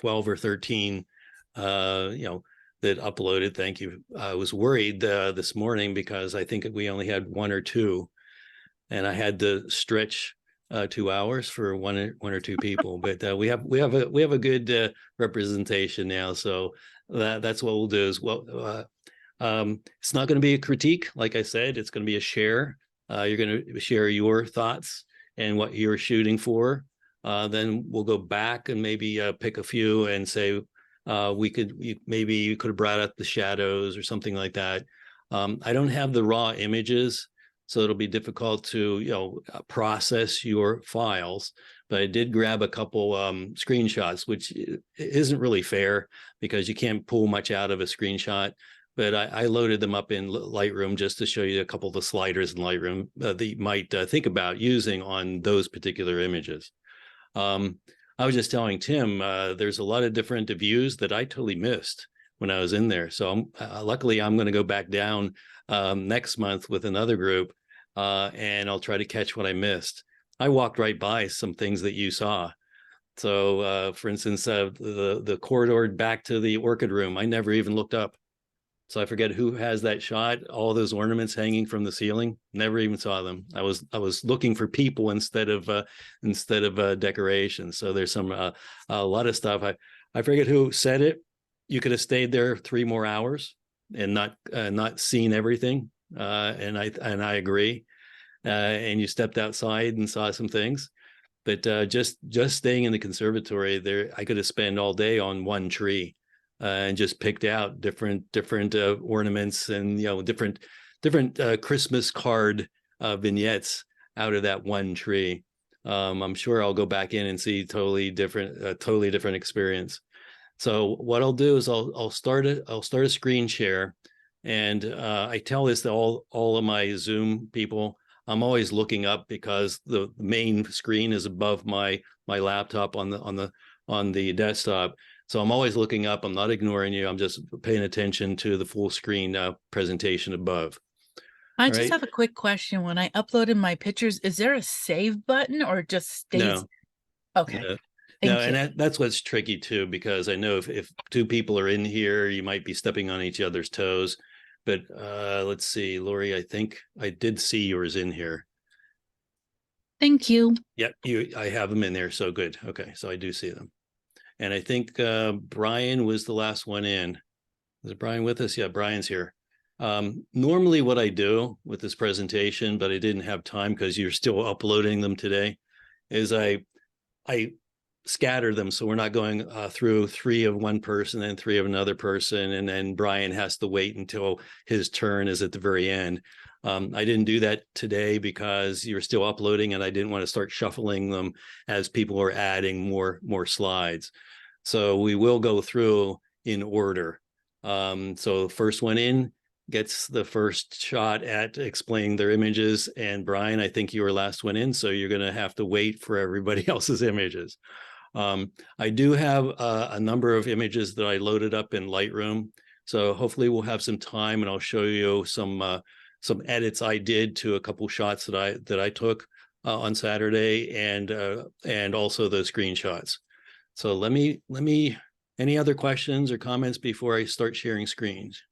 12 or 13, that uploaded. Thank you. I was worried this morning because I think we only had one or two, and I had to stretch 2 hours for one or two people. But we have a good representation now, so that's what we'll do. Is it's not going to be a critique, like I said. It's going to be a share. You're going to share your thoughts and what you're shooting for. Then we'll go back and maybe pick a few and say maybe you could have brought up the shadows or something like that. I don't have the raw images, so it'll be difficult to process your files. But I did grab a couple screenshots, which isn't really fair because you can't pull much out of a screenshot. But I loaded them up in Lightroom just to show you a couple of the sliders in Lightroom that you might think about using on those particular images. I was just telling Tim, there's a lot of different views that I totally missed when I was in there. So luckily, I'm going to go back down next month with another group, and I'll try to catch what I missed. I walked right by some things that you saw. So, for instance, the corridor back to the orchid room, I never even looked up. So I forget who has that shot, all those ornaments hanging from the ceiling. Never even saw them. I was looking for people instead of decorations. So there's a lot of stuff. I forget who said it. You could have stayed there 3 more hours and not seen everything. And I agree. And you stepped outside and saw some things. But just staying in the conservatory there, I could have spent all day on one tree. And just picked out different ornaments and different Christmas card vignettes out of that one tree. I'm sure I'll go back in and see totally different experience. So what I'll do is I'll start a screen share, and I tell this to all of my Zoom people. I'm always looking up because the main screen is above my laptop on the desktop. So I'm always looking up. I'm not ignoring you. I'm just paying attention to the full screen presentation above. I just have a quick question. When I uploaded my pictures, is there a save button or just stays? No. Okay. No, and that's what's tricky too, because I know if two people are in here, you might be stepping on each other's toes. But let's see, Lori, I think I did see yours in here. Thank you. Yep, I have them in there. So good. Okay, so I do see them. And I think Brian was the last one in. Is Brian with us? Yeah, Brian's here. Normally what I do with this presentation, but I didn't have time because you're still uploading them today, is I scatter them. So we're not going through 3 of one person and 3 of another person. And then Brian has to wait until his turn is at the very end. I didn't do that today because you're still uploading and I didn't want to start shuffling them as people are adding more slides. So we will go through in order. So first one in gets the first shot at explaining their images. And Brian, I think you were last one in, so you're going to have to wait for everybody else's images. I do have a number of images that I loaded up in Lightroom. So hopefully we'll have some time and I'll show you some edits I did to a couple shots that I took on Saturday and also the screenshots. So let me, any other questions or comments before I start sharing screens?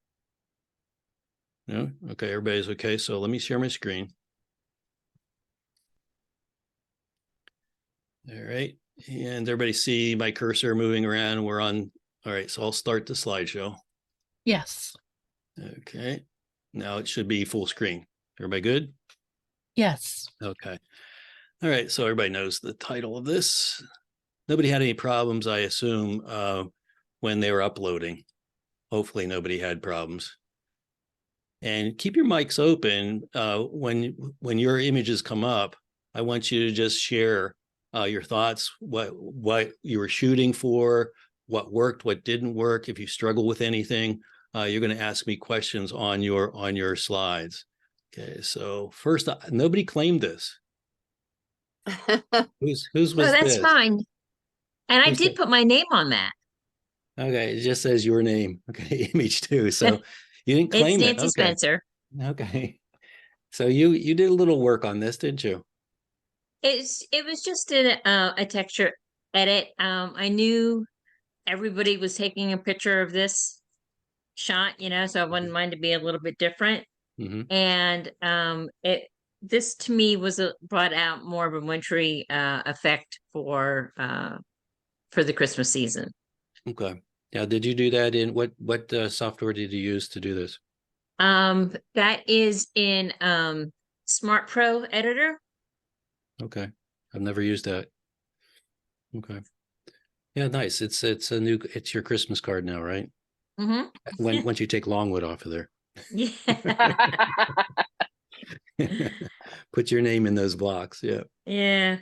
No? Okay, everybody's okay. So let me share my screen. All right. And everybody see my cursor moving around. We're on. All right. So I'll start the slideshow. Yes. Okay. Now it should be full screen. Everybody good? Yes. Okay. All right. So everybody knows the title of this. Nobody had any problems, I assume, when they were uploading. Hopefully nobody had problems. And keep your mics open when your images come up. I want you to just share your thoughts, what you were shooting for, what worked, what didn't work. If you struggle with anything, you're going to ask me questions on your slides. Okay, so first, nobody claimed this. Whose was oh, that's this? fine. And I did put my name on that. Okay, it just says your name. Okay, image 2. So you didn't claim it's Nancy Spencer. Okay. So you did a little work on this, didn't you? It was just a texture edit. I knew everybody was taking a picture of this shot, so I wanted mine to be a little bit different. Hmm. And this to me brought out more of a wintry effect for the Christmas season. Okay. Now, did you do that in what software did you use to do this? That is in Smart Pro Editor. Okay. I've never used that. Okay. Yeah, nice. It's your Christmas card now, right? Mm-hmm. Once you take Longwood off of there. Yeah. Put your name in those blocks. Yeah. Yeah.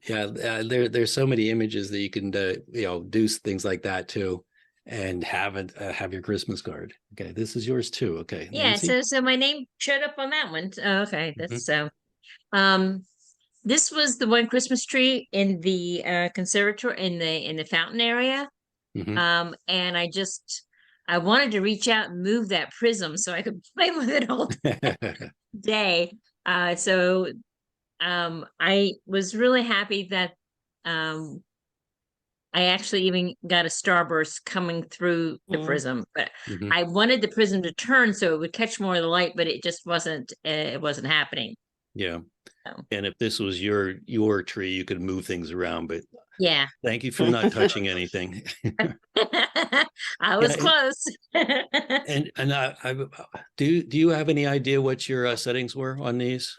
Yeah. There's so many images that you can, do things like that too, and have your Christmas card. Okay. This is yours too. Okay. Yeah. Nancy? So my name showed up on that one. Oh, okay. That's so, this was the one Christmas tree in the conservatory in the fountain area. Mhm. And I wanted to reach out and move that prism so I could play with it all day. So I was really happy that I actually even got a starburst coming through the prism, but Mhm. I wanted the prism to turn so it would catch more of the light, but it just wasn't happening. Yeah. So, And if this was your tree, you could move things around, but yeah. thank you for not touching anything. I was Yeah, close. and do you have any idea what your settings were on these?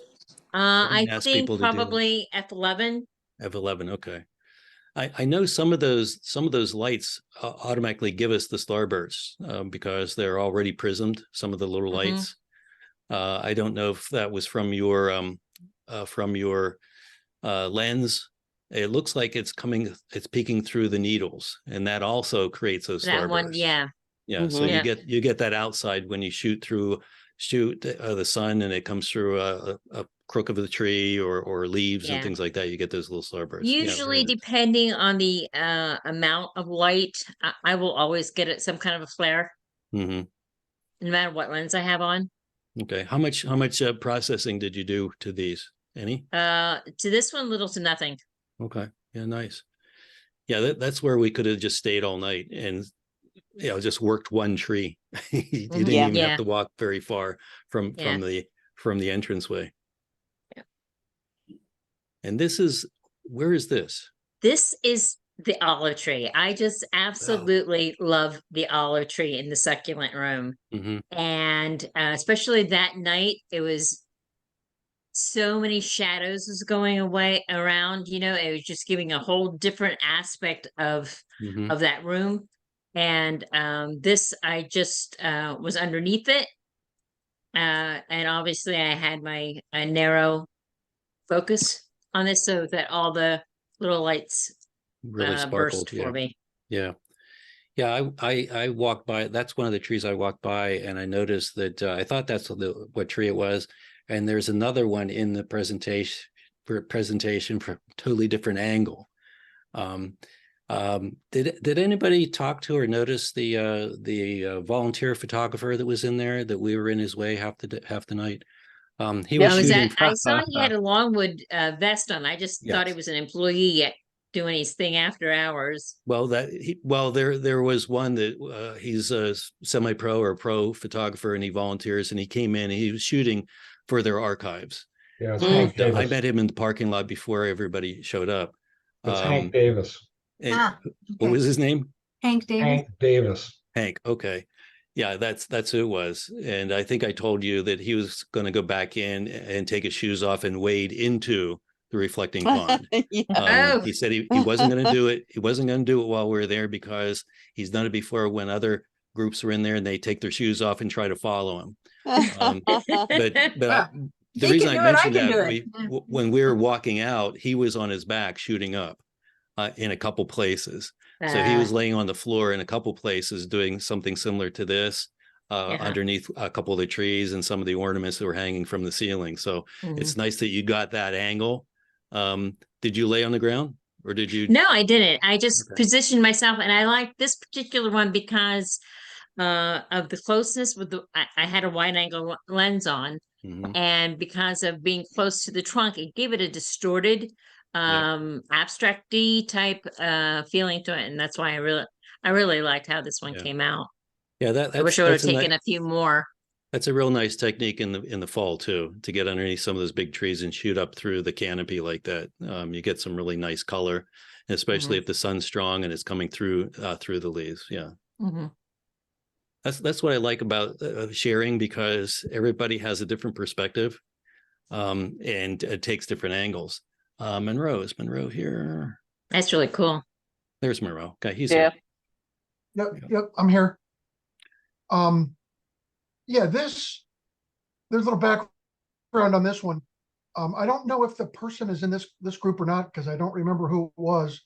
I I didn't ask think people to do that. probably F11. F11, okay. I know some of those lights automatically give us the starbursts because they're already prismed, some of the little Mhm. lights. I don't know if that was from your lens. It looks like it's peeking through the needles, and that also creates those That one, starbursts. yeah. Yeah, so Yeah. you get that outside when you shoot the sun, and it comes through a crook of the tree or leaves and Yeah. things like that. You get those little starbursts. Yeah, very Usually, nice. depending on the amount of light, I will always get it some kind of a flare, Mhm. no matter what lens I have on. Okay, how much processing did you do to these? Any? To this one, little to nothing. Okay, yeah, nice. Yeah, that's where we could have just stayed all night and just worked one tree. You didn't Yeah. even have to walk very far from Yeah. the entranceway. Yeah. And where is this? This is the olive tree. I just absolutely love the olive tree in the succulent room. Mm-hmm. And especially that night, it was so many shadows was going away around, it was just giving a whole different aspect of Mm-hmm. that room. And this I just was underneath it. And obviously I had my narrow focus on this so that all the little lights Really burst sparkled. for Yeah. me. Yeah. Yeah. I walked by. That's one of the trees I walked by, and I noticed that I thought that's what tree it was. And there's another one in the presentation from a totally different angle. Did anybody talk to or notice the volunteer photographer that was in there, that we were in his way half the night? He was shooting. I saw he had a Longwood vest on. I just thought he Yes. was an employee doing his thing after hours. Well, there was one that he's a semi-pro or pro photographer, and he volunteers, and he came in and he was shooting for their archives. Yeah, it's Hank I Davis. met him in the parking lot before everybody showed up. It's Hank Davis. And what was his name? Hank Davis. Hank Davis. Hank. Okay. Yeah, that's who it was. And I think I told you that he was going to go back in and take his shoes off and wade into the reflecting pond. Oh. He said he wasn't going to do it. He wasn't going to do it while we were there because he's done it before when other groups were in there and they take their shoes off and try to follow him. The reason I mentioned that, when we were walking out, he was on his back shooting up in a couple places. So he was laying on the floor in a couple places doing something similar to this underneath a couple of the trees and some of the ornaments that were hanging from the ceiling. So it's nice that you got that angle. Did you lay on the ground or did you? No, I didn't. I just positioned myself, and I like this particular one because of the closeness with I had a wide angle lens on, Mhm. and because of being close to the trunk, it gave it a distorted abstract-y type feeling to it, and that's why I really liked how this one Yeah. came out. Yeah, I wish I would have taken a few more. that's a real nice technique in the fall too, to get underneath some of those big trees and shoot up through the canopy like that. You get some really nice color, especially if the sun's strong and it's coming through the leaves. Yeah. Mhm. That's what I like about sharing, because everybody has a different perspective, and it takes different angles. Is Monroe here? That's really cool. There's Monroe. Okay, he's Yeah. here. Yep, I'm here. Yeah, there's a little background on this one. I don't know if the person is in this group or not, because I don't remember who it was,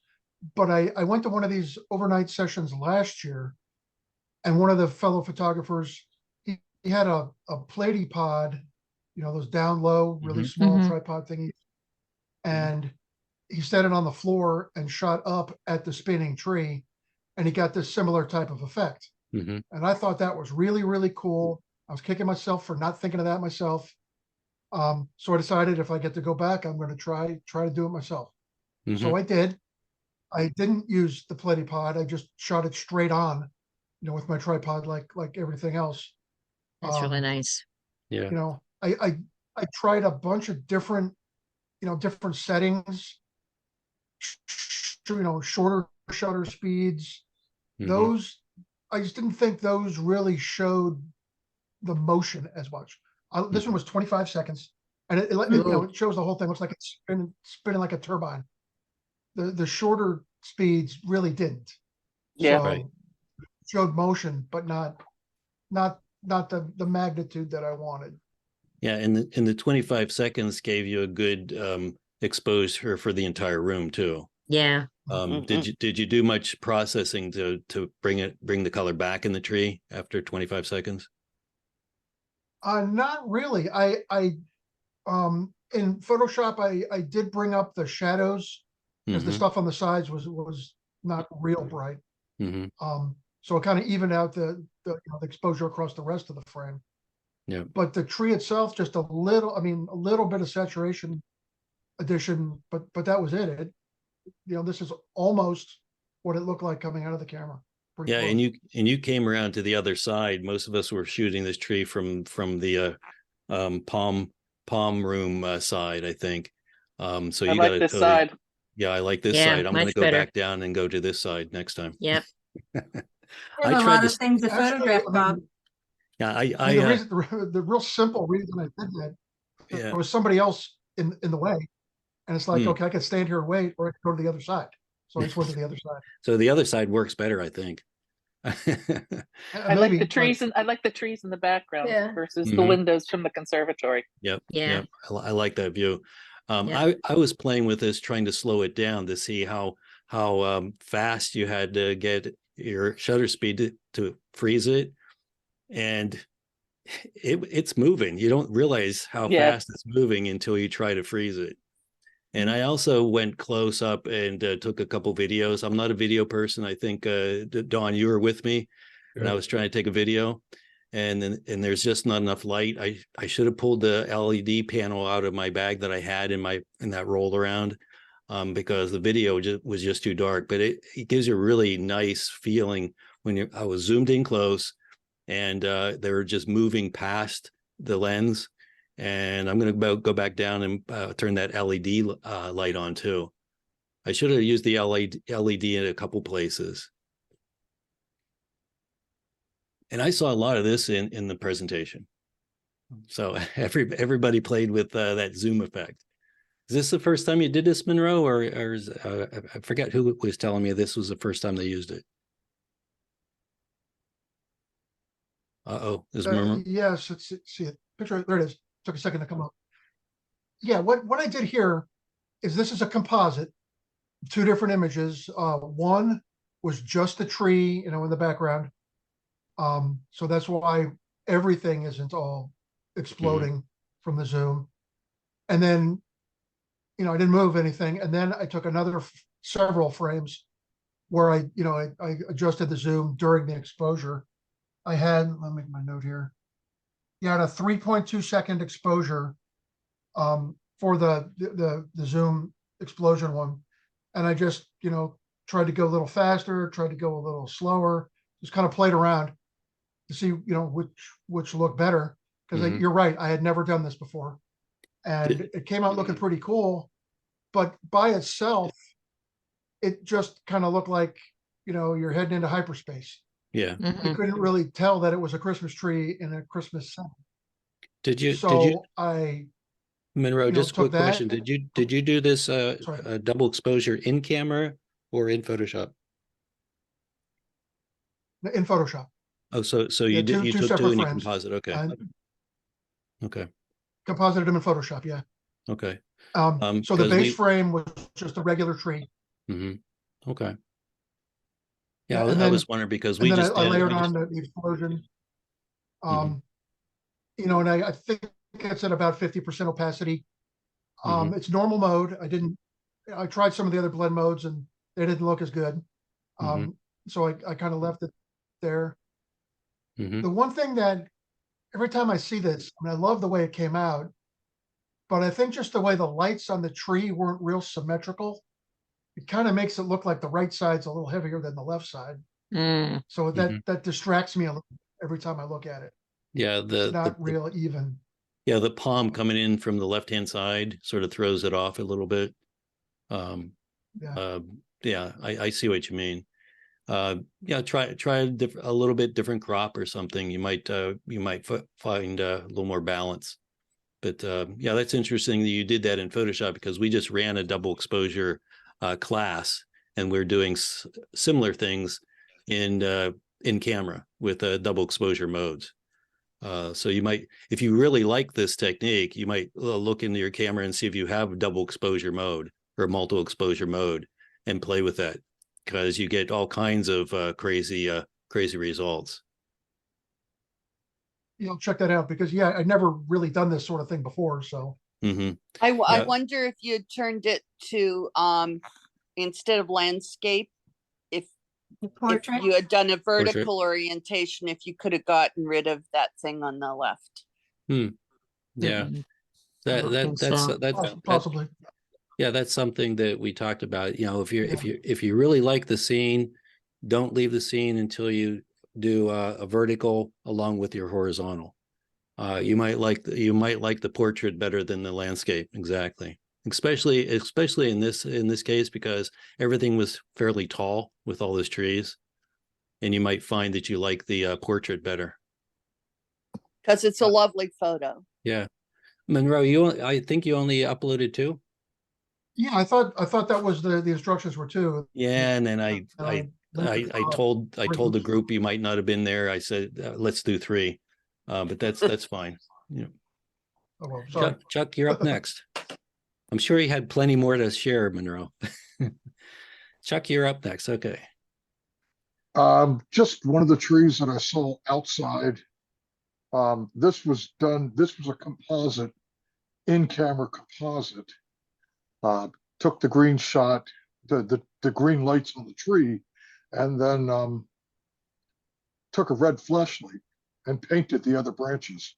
but I went to one of these overnight sessions last year, and one of the fellow photographers, he had a Platypod, those down low, really small tripod thingy, and he set it on the floor and shot up at the spinning tree, and he got this similar type of effect. Mm-hmm. And I thought that was really, really cool. I was kicking myself for not thinking of that myself. So I decided if I get to go back, I'm going to try to do it myself. Mm-hmm. So I did. I didn't use the Platypod. I just shot it straight on, with my tripod, like everything else. That's really nice. Yeah. I tried a bunch of different settings, shorter shutter speeds. Mm-hmm. Those, I just didn't think those really showed the motion as much. This one was 25 seconds, and it shows the whole thing. Looks like it's spinning like a turbine. The shorter speeds really didn't. Yeah. So, Right. showed motion, but not the magnitude that I wanted. Yeah, and the 25 seconds gave you a good exposure for the entire room too. Yeah. Did you do much processing to bring the color back in the tree after 25 seconds? Not really. I in Photoshop I did bring up the shadows, because the stuff on the sides was not real bright. Mm-hmm. So it kind of evened out the exposure across the rest of the frame. Yeah. But the tree itself, just a little bit of saturation addition, but that was it. This is almost what it looked like coming out of the camera. Pretty Yeah, close. and you came around to the other side. Most of us were shooting this tree from the palm room side, I think. So I you like got this side. Yeah, I like this Yeah, side. I'm going to much go better. back down and go to this side next time. Yep. There's a lot of things to Actually, photograph, Bob. Yeah, the real simple reason I did that, yeah. there was somebody else in the way, and it's like, okay, I could stand here and wait, or I could go to the other side. So I just went to the other side. So the other side works better, I think. I like the trees, and I like the trees in the background versus the windows from the conservatory. Yep. Yeah. Yep. I like that view. I was playing with this, trying to slow it down to see how fast you had to get your shutter speed to freeze it, and it's moving. You don't realize how fast it's moving until you try to freeze it. And I also went close up and took a couple videos. I'm not a video person. I think Dawn, you were with me, and I was trying to take a video, and there's just not enough light. I should have pulled the LED panel out of my bag that I had in that roll around, because the video was just too dark. But it gives you a really nice feeling when I was zoomed in close, and they were just moving past the lens. And I'm going to go back down and turn that LED light on too. I should have used the LED in a couple places. And I saw a lot of this in the presentation. So everybody played with that zoom effect. Is this the first time you did this, Monroe, or is, I forget who was telling me this was the first time they used it? Is Monroe? Yes, let's see it. Picture, there it is. Took a second to come up. Yeah, what I did here is, this is a composite, 2 different images. One was just the tree, in the background. So that's why everything isn't all exploding from the zoom. And then, I didn't move anything. And then I took another several frames where I adjusted the zoom during the exposure. Let me make my note here. You had a 3.2 second exposure for the zoom explosion one. And I just, tried to go a little faster, tried to go a little slower, just kind of played around to see, which looked better. Because Mhm. you're right, I had never done this before. And Did- it came out looking pretty cool, but by itself, it just kind of looked like, you're heading into hyperspace. Yeah. You couldn't really tell that it was a Christmas tree in a Christmas set. Did you, So I, Monroe, just a took quick question. that- Did you do this Sorry. double exposure in camera or in Photoshop? in Photoshop. Oh, so Yeah, you did, two you took two separate and you frames. composite. Okay. I Okay. composited them in Photoshop, yeah. Okay. So the 'cause base we- frame was just a regular tree. Okay. Yeah, Yeah, and I then- was wondering because And we then just I did- layered we just- on the explosion. Mhm. And I think it's at about 50% opacity. Mhm. It's normal mode. I tried some of the other blend modes and they didn't look as good. Mhm. So I kind of left it there. Mhm. The one thing that every time I see this, I love the way it came out, but I think just the way the lights on the tree weren't real symmetrical, it kind of makes it look like the right side's a little heavier than the left side. So that distracts me a little every time I look at it. Yeah, It's not real even. yeah, the palm coming in from the left-hand side sort of throws it off a little bit. Yeah. Yeah, I see what you mean. Yeah, try a little bit different crop or something. You might find a little more balance. But yeah, that's interesting that you did that in Photoshop because we just ran a double exposure class and we're doing similar things in camera with double exposure modes. So you might, if you really like this technique, you might look into your camera and see if you have double exposure mode or multiple exposure mode and play with that because you get all kinds of crazy results. Check that out because I'd never really done this sort of thing before. So Mm-hmm. I Yeah. wonder if you had turned it to, instead of landscape, if Portrait. you had done a vertical orientation, if you could have gotten rid of that thing on the left. Yeah, that's possibly. yeah, that's something that we talked about. If you really like the scene, don't leave the scene until you do a vertical along with your horizontal. You might like the portrait better than the landscape. Exactly. Especially in this case, because everything was fairly tall with all those trees, and you might find that you like the portrait better. Because it's a lovely photo. Yeah, Monroe, I think you only uploaded 2. Yeah, I thought that was the instructions were 2. Yeah, and then I told the group you might not have been there. I said let's do 3, but that's fine. Yeah. Oh, well, sorry. Chuck, you're up next. I'm sure you had plenty more to share, Monroe. Chuck, you're up next. Okay. Just one of the trees that I saw outside. This was a composite, in-camera composite. Took the green shot, the green lights on the tree, and then took a red flashlight and painted the other branches.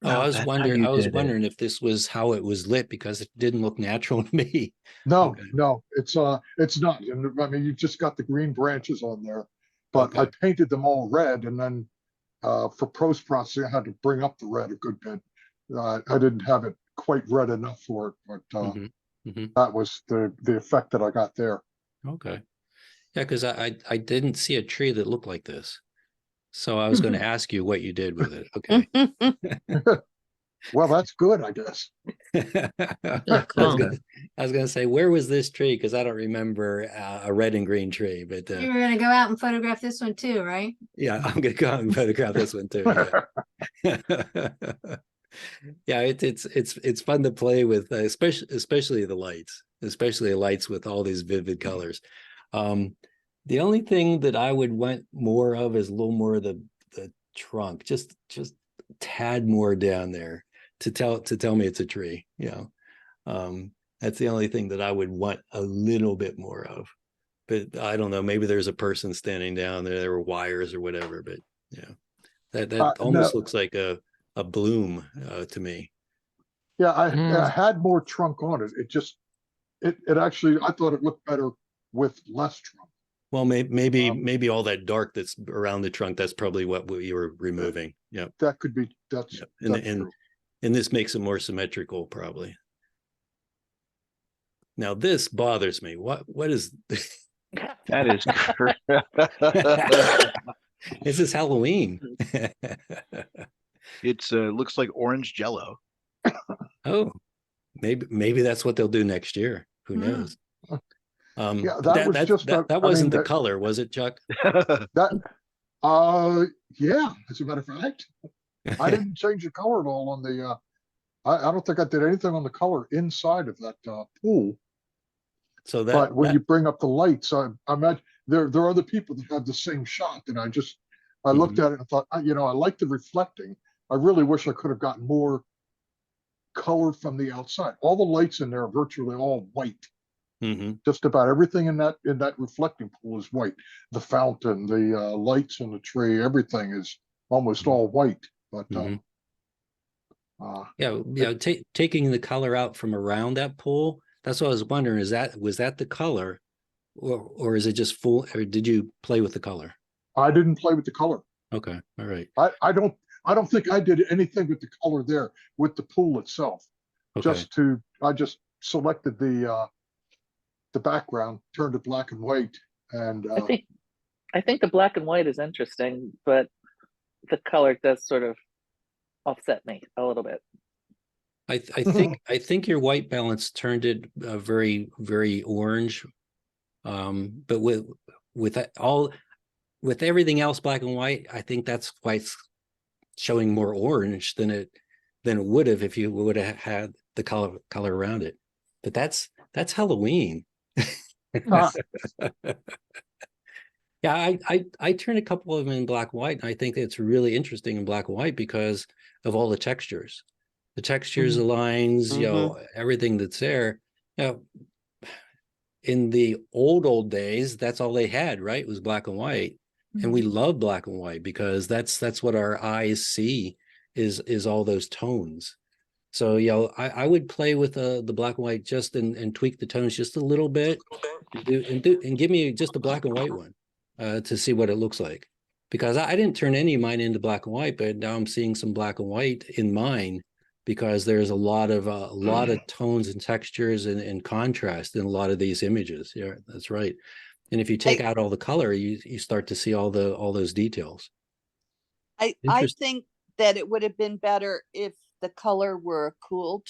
Oh, I was wondering if this was how it was lit because it didn't look natural to me. No, Okay. no, it's not. And I mean, you've just got the green branches on there, but I Okay. painted them all red, and then for post processing, I had to bring up the red a good bit. I didn't have it quite red enough for it, but that was the effect that I got there. Okay. Yeah, because I didn't see a tree that looked like this. So I was going to ask you what you did with it. Okay. Well, that's good, I guess. I was gonna say, where was this tree? Because I don't remember a red and green tree, but You were gonna go out and photograph this one too, right? yeah, I'm gonna go out and photograph this one too. Yeah, it's fun to play with, especially the lights with all these vivid colors. The only thing that I would want more of is a little more of the trunk, just a tad more down there to tell me it's a tree. That's the only thing that I would want a little bit more of. But I don't know, maybe there's a person standing down there, there were wires or whatever, but yeah, that almost looks like a bloom to me. Yeah, I had more trunk on it. It just it actually, I thought it looked better with less trunk. Well, maybe Um, maybe all that dark that's around the trunk, that's probably what you were removing. Yeah. That could be, that's And true. and this makes it more symmetrical, probably. Now this bothers me. What is That is this is Halloween. it's looks like orange jello. Oh, maybe that's what they'll do next year. Who knows? Yeah, But that was just that I wasn't mean, the color, was it, Chuck? that, yeah, as a matter of fact, I didn't change the color at all on the, I don't think I did anything on the color inside of that, pool. So But when you bring up the lights, I imagine there are other people that had the same shot, and I looked at it and thought, you know, I like the reflecting. I really wish I could have gotten more color from the outside. All the lights in there are virtually all white. Just about everything in that reflecting pool is white. The fountain, the lights on the tree, everything is almost all white. But yeah, taking the color out from around that pool. That's what I was wondering. Was that the color, or is it just full? Or did you play with the color? I didn't play with the color. Okay, all right. I don't think I did anything with the color there with the pool itself. Okay. I just selected the background, turned it black and white, and I think the black and white is interesting, but the color does sort of offset me a little bit. I think your white balance turned it very, very orange. But with everything else black and white, I think that's why it's showing more orange than it would have if you would have had the color around it. But that's Halloween. Yeah, I turned a couple of them in black and white, and I think it's really interesting in black and white because of all the textures. The textures, the lines, you know, everything that's there. You know, in the old days, that's all they had, right? It was black and white. And we love black and white because that's what our eyes see is all those tones. So, you know, I would play with the black and white just and tweak the tones just a little bit and give me just the black and white one to see what it looks like. Because I didn't turn any of mine into black and white, but now I'm seeing some black and white in mine because there's a lot of tones and textures and contrast in a lot of these images. Yeah, that's right. And if you take out all the color, you start to see all those details. I think that it would have been better if the color were a cool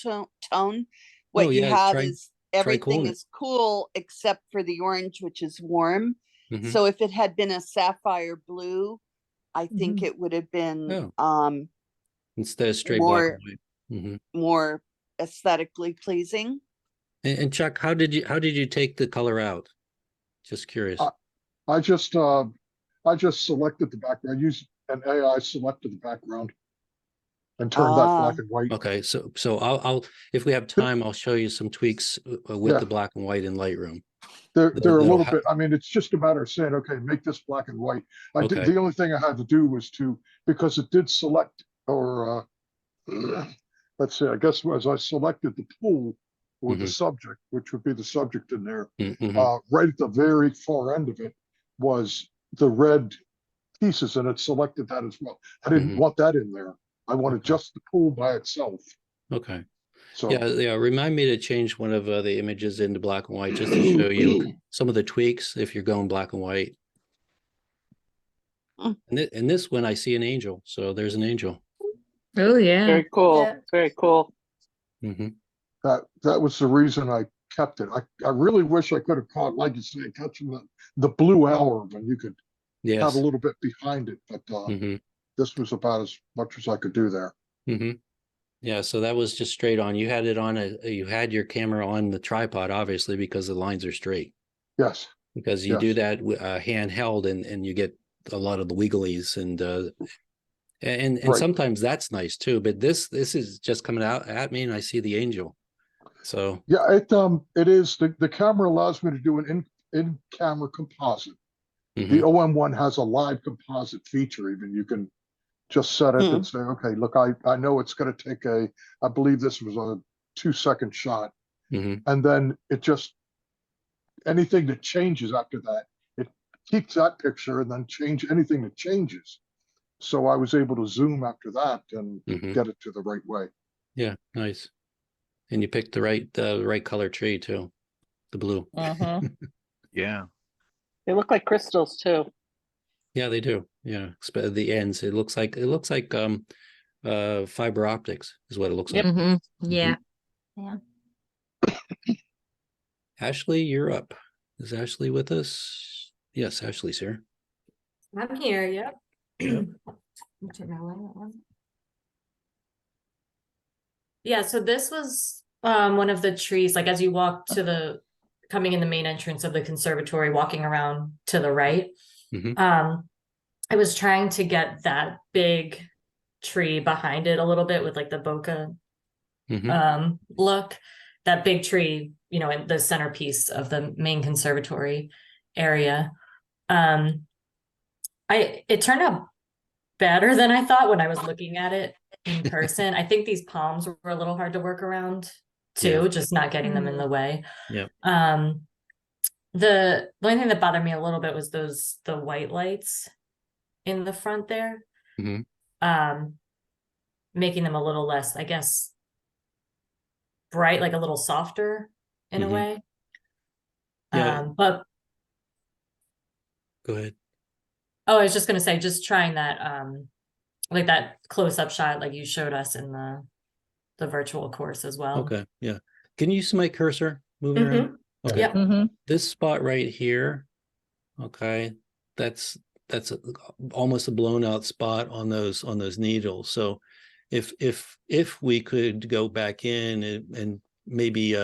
tone. What you have is everything is cool except for the orange, which is warm. So if it had been a sapphire blue, I think it would have been instead of straight black and white. More aesthetically pleasing. And Chuck, how did you take the color out? Just curious. I just selected the background. I used an AI selected the background and turned that black and white. Okay, so I'll if we have time, I'll show you some tweaks with the black and white in Lightroom. They're a little bit. I mean, it's just a matter of saying, okay, make this black and white. The only thing I had to do was because it did select or let's see, I guess as I selected the pool or the subject, which would be the subject in there, right at the very far end of it was the red pieces, and it selected that as well. I didn't want that in there. I wanted just the pool by itself. Okay. So yeah. Remind me to change one of the images into black and white just to show you some of the tweaks if you're going black and white. And in this one, I see an angel. So there's an angel. Oh yeah, very cool. Yeah. Very cool. that was the reason I kept it. I really wish I could have caught, like you say, catching the blue hour when you could have a little bit behind it, but this was about as much as I could do there. Yeah, so that was just straight on. You had it on you had your camera on the tripod, obviously, because the lines are straight. Yes. Because you do that handheld, and you get a lot of the wigglies and sometimes that's nice too. But this is just coming out at me, and I see the angel. So yeah, it is the camera allows me to do an in-camera composite. The OM1 has a live composite feature. Even you can just set it and say, okay, look, I know it's going to take I believe this was a 2-second shot, Mhm. And then it just, anything that changes after that, it keeps that picture and then change anything that changes. So I was able to zoom after that and Mhm. get it to the right way. Yeah, nice. And you picked the right color tree too, the blue. Yeah. They look like crystals too. Yeah, they do. Yeah, the ends. It looks like fiber optics is what it looks like. Mhm. Yeah. Yeah. Ashley, you're up. Is Ashley with us? Yes, Ashley's here. I'm here, yep. Yep. Turn my light on. Yeah, so this was one of the trees, like as you walk to the coming in the main entrance of the conservatory, walking around to the right. Mhm. I was trying to get that big tree behind it a little bit with like the bokeh Mhm. look. That big tree, you know, in the centerpiece of the main conservatory area. It turned out better than I thought when I was looking at it in person. I think these palms were a little hard to work around too, Yeah. just not getting them in the way. Yeah. The only thing that bothered me a little bit was the white lights in the front there. Mhm. Making them a little less, I guess, bright, like a little softer in a Mhm. way. Yeah. But Go ahead. oh, I was just gonna say, just trying that like that close-up shot like you showed us in the virtual course as well. Okay. Yeah. Can you see my cursor moving around? Okay. Yep. This spot right here. Okay. That's almost a blown out spot on those needles. So if we could go back in and maybe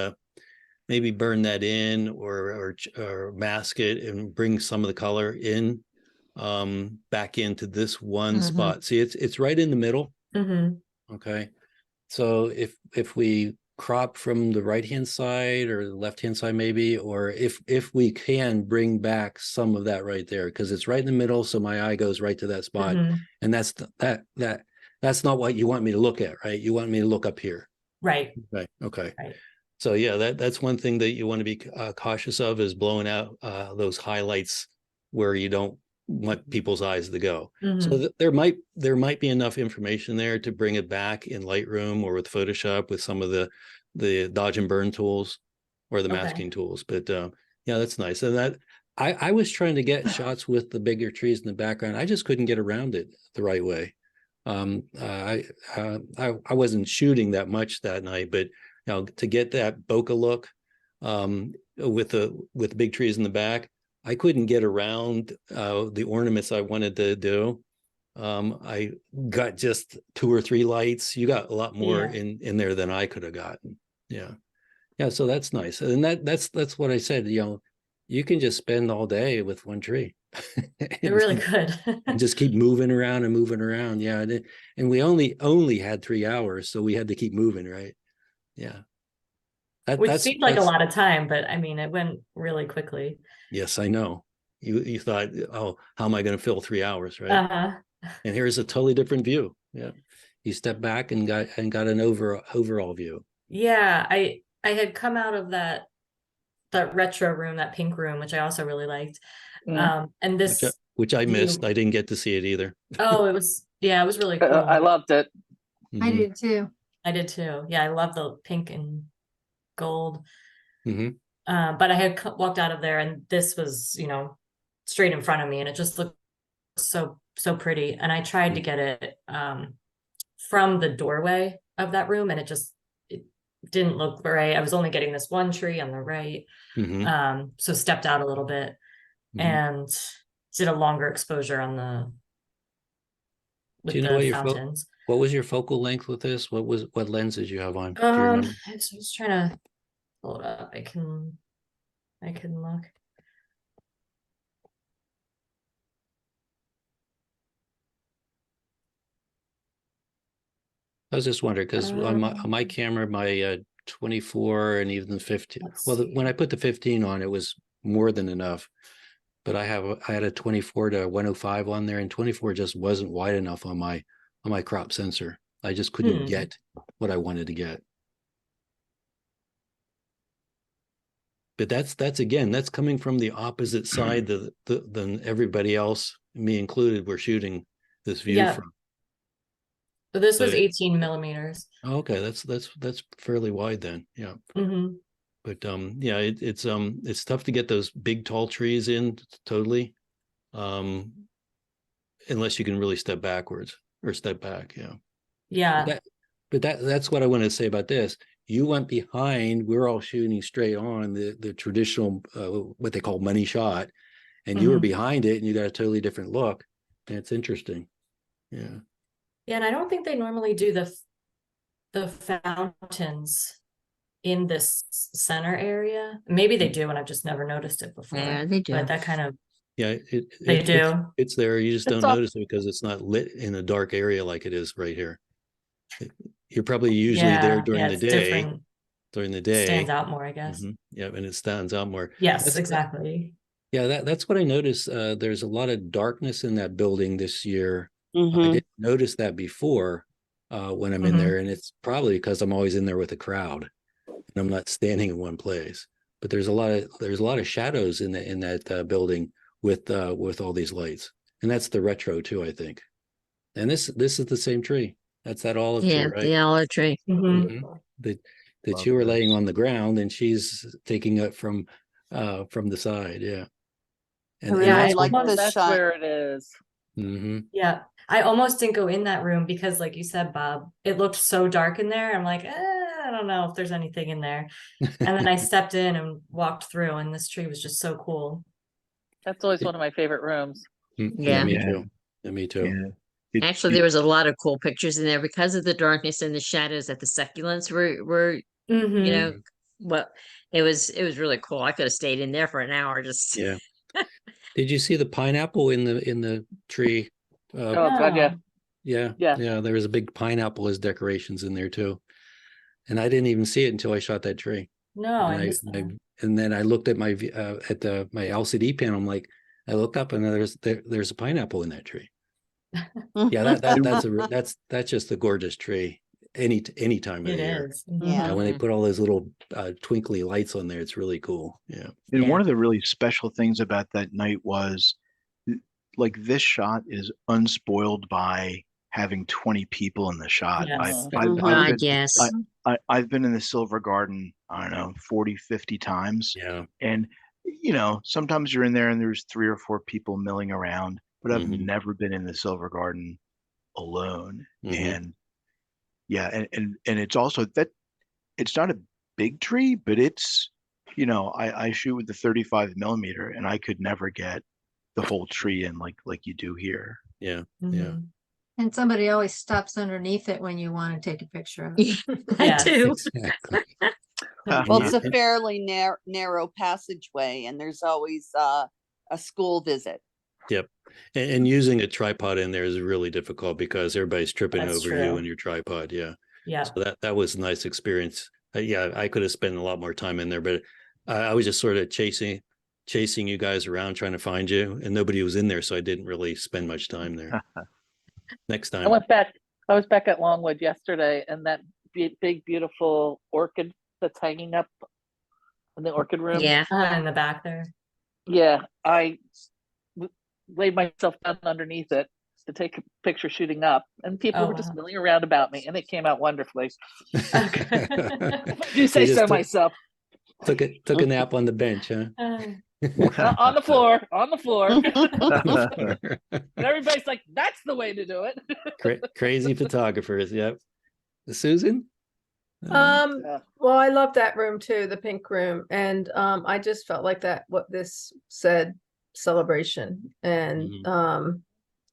burn that in or mask it and bring some of the color in back into this one spot. See, it's right in the middle. Okay. So if we crop from the right hand side or the left hand side maybe, or if we can bring back some of that right there, because it's right in the middle, so my eye goes right to that spot. And that's not what you want me to look at, right? You want me to look up here. Right. Right. Okay. Right. So yeah, that's one thing that you want to be cautious of, is blowing out those highlights where you don't want people's eyes to go. So there might be enough information there to bring it back in Lightroom or with Photoshop with some of the dodge and burn tools or the masking tools. But yeah, that's nice. And that I was trying to get shots with the bigger trees in the background. I just couldn't get around it the right way. I wasn't shooting that much that night, but you know, to get that bokeh look with the big trees in the back, I couldn't get around the ornaments I wanted to do. I got just 2 or 3 lights. You got a lot more in there than I could have gotten. Yeah. So that's nice. And that's what I said, you know, you can just spend all day with one tree. It really could. And just keep moving around and moving around. Yeah. And we only had 3 hours, so we had to keep moving, right? Yeah. Which seemed like a lot of time, but I mean, it went really quickly. Yes, I know. You thought, oh, how am I going to fill 3 hours, right? And here's a totally different view. Yeah. You step back and got an overall view. Yeah, I had come out of that retro room, that pink room, which I also really liked. And this which I missed. I didn't get to see it either. Oh, it was really cool. I loved it. I did too. I did too. Yeah, I love the pink and gold. Mm-hmm. But I had walked out of there, and this was, you know, straight in front of me, and it just looked so pretty. And I tried to get it from the doorway of that room, and it didn't look right. I was only getting this one tree on the right. So stepped out a little bit and did a longer exposure on Do you know what was your focal length with this? What lens did you have on? Do you remember? I was trying to pull it up. I can look. I was just wondering because on my camera, my 24 and even the 15. Well, when I put the 15 on, it was more than enough. But I had a 24 to 105 on there, and 24 just wasn't wide enough on my crop sensor. I just couldn't get what I wanted to get. but that's again, that's coming from the opposite side than everybody else, me included, were shooting this view Yeah. from. So this was So- 18 millimeters. Okay, that's fairly wide then. Yeah. Hmm. But yeah, it's tough to get those big tall trees in totally. Unless you can really step backwards or step back. Yeah. Yeah. But that's what I want to say about this. You went behind, we're all shooting straight on the traditional what they call money shot, and you were Mhm. behind it and you got a totally different look. And it's interesting. Yeah. Yeah, and I don't think they normally do the fountains in this center area. Maybe they do, and I've just never noticed it before. Yeah, they do. But that kind of Yeah, they do. It's there. You just It's don't all- notice it because it's not lit in a dark area like it is right here. You're probably usually there during yeah, the it's day. different. During the day. Stands out more, I guess. Yeah, and it stands out more. Yes, That's- exactly. Yeah, that's what I noticed. There's a lot of darkness in that building this year. I Mhm. didn't notice that before when I'm in Mhm. there, and it's probably because I'm always in there with a crowd, and I'm not standing in one place. But there's a lot of shadows in that building with all these lights, and that's the retro too, I think. And this is the same tree. That's that olive tree, Yeah, right? the olive tree. Mhm. That you were laying on the ground, and she's taking it from the side. Yeah. I really I like almost- this That's shot. where it is. Mm-hmm. Yeah, I almost didn't go in that room because, like you said, Bob, it looked so dark in there. I'm like, I don't know if there's anything in there. And then I stepped in and walked through, and this tree was just so cool. That's always one of my favorite rooms. Yeah, me Yeah. too. Yeah, me too. Yeah. Actually, there was a lot of cool pictures in there because of the darkness and the shadows that the succulents were Mhm. you know, well, it was really cool. I could have stayed in there for an hour just. Yeah. Did you see the pineapple in the tree? Oh God, yeah. Yeah. Yeah. Yeah. There was a big pineapple as decorations in there too. And I didn't even see it until I shot that tree. No, I And missed that. and then I looked at my my LCD panel. I'm like, I looked up and there's a pineapple in that tree. Yeah, that's just a gorgeous tree. Any time of It the year. is. Yeah. Yeah, when they put all those little twinkly lights on there, it's really cool. Yeah. And Yeah. one of the really special things about that night was like this shot is unspoiled by having 20 people in the shot. Yes. God, yes. I've been in the Silver Garden, I don't know, 40, 50 times. Yeah. And, you know, sometimes you're in there and there's 3 or 4 people milling around, but I've Mhm. never been in the Silver Garden alone. Mhm. And yeah, and it's also that it's not a big tree, but it's, you know, I shoot with the 35 millimeter and I could never get the whole tree in like you do here. Yeah. Mhm. And somebody always stops underneath it when you want to take a picture of it. I Yes. do. Exactly. Well, it's a Yeah. fairly narrow passageway and there's always a school visit. Yep. And using a tripod in there is really difficult because everybody's tripping That's over you true. and your tripod. Yeah. Yeah. So that was a nice experience. Yeah, I could have spent a lot more time in there, but I was just sort of chasing you guys around trying to find you, and nobody was in there, so I didn't really spend much time there. Next I time. went back. I was back at Longwood yesterday, and that big, beautiful orchid that's hanging up in the orchid room. Yeah. In the back there. Yeah, I laid myself down underneath it to take a picture shooting up, and people Oh, were just wow. milling around about me, and it came out wonderfully. Okay. If I do say You just so myself. took a nap on the bench, huh? On the floor, on the floor. And everybody's like, that's the way to do it. Crazy photographers. Yep. Susan? Yeah. Well, I love that room too, the pink room. And I just felt like that what this said celebration and Mhm.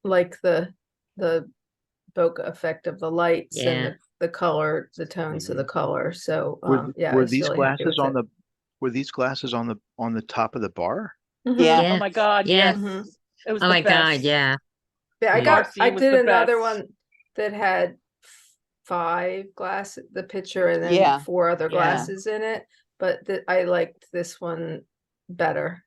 like the bokeh effect of the lights Yeah. and the color, the tones of the color. So yeah, I Were was these really happy glasses with on it. were these glasses on the top of the bar? Mhm. Yeah. Oh my God, Yeah. yes. Mhm. It was Oh the my God, best. yeah. Yeah, I Yeah. got, Marcy I was did the another best. one that had 5 glasses, the picture, and then Yeah. 4 other Yeah. glasses in it. But I liked this one better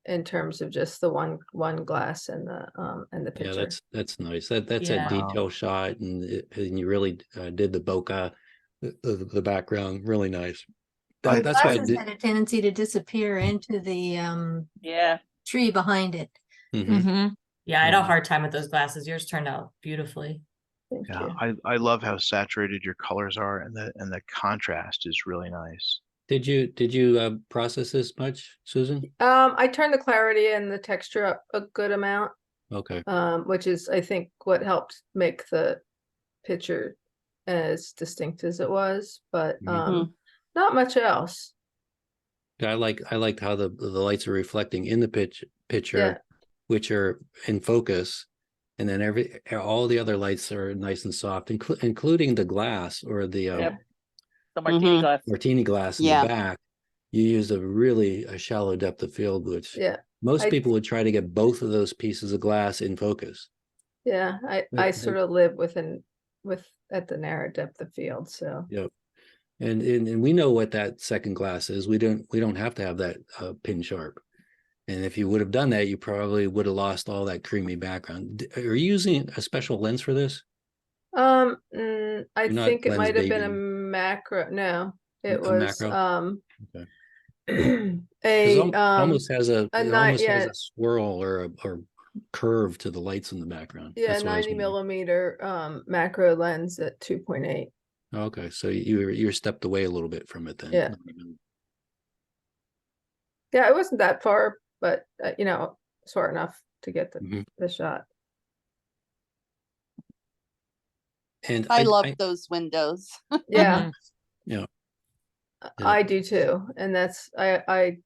in terms of just the one glass and the Yeah, picture. that's nice. That's Yeah. a detail shot, and you really did the bokeh, the background, really nice. That, that's why I Glasses did. had a tendency to disappear into the Yeah. tree behind it. Mhm. Yeah, I had a Mhm. hard time with those glasses. Yours turned out beautifully. Thank Yeah, you. I love how saturated your colors are, and the contrast is really nice. Did you process this much, Susan? I turned the clarity and the texture up a good amount, Okay. which is, I think, what helped make the picture as distinct as it was, but Mhm. not much else. I liked how the lights are reflecting in the picture, Yeah. which are in focus, and then all the other lights are nice and soft, including the glass or the Yep. The martini glass. martini glass in Yeah. the back. You used a shallow depth of field, which Yeah. most people would try to get both of those pieces of glass in focus. Yeah, I But- sort of live at the narrow depth of field, so. Yep. And we know what that second glass is. We don't have to have that pin sharp. And if you would have done that, you probably would have lost all that creamy background. Are you using a special lens for this? I You're not think it lens might have been a babying. macro. No, it A was macro? Okay. a It almost has a yeah, swirl or curve to the lights in the background. yeah, That's what I was 90 wondering. millimeter macro lens at 2.8. Okay, so you're stepped away a little bit from it then. Yeah. Yeah, it wasn't that far, but it's far enough to get Mhm. the shot. And I love those windows. Yeah, Yeah. I do too. And that's I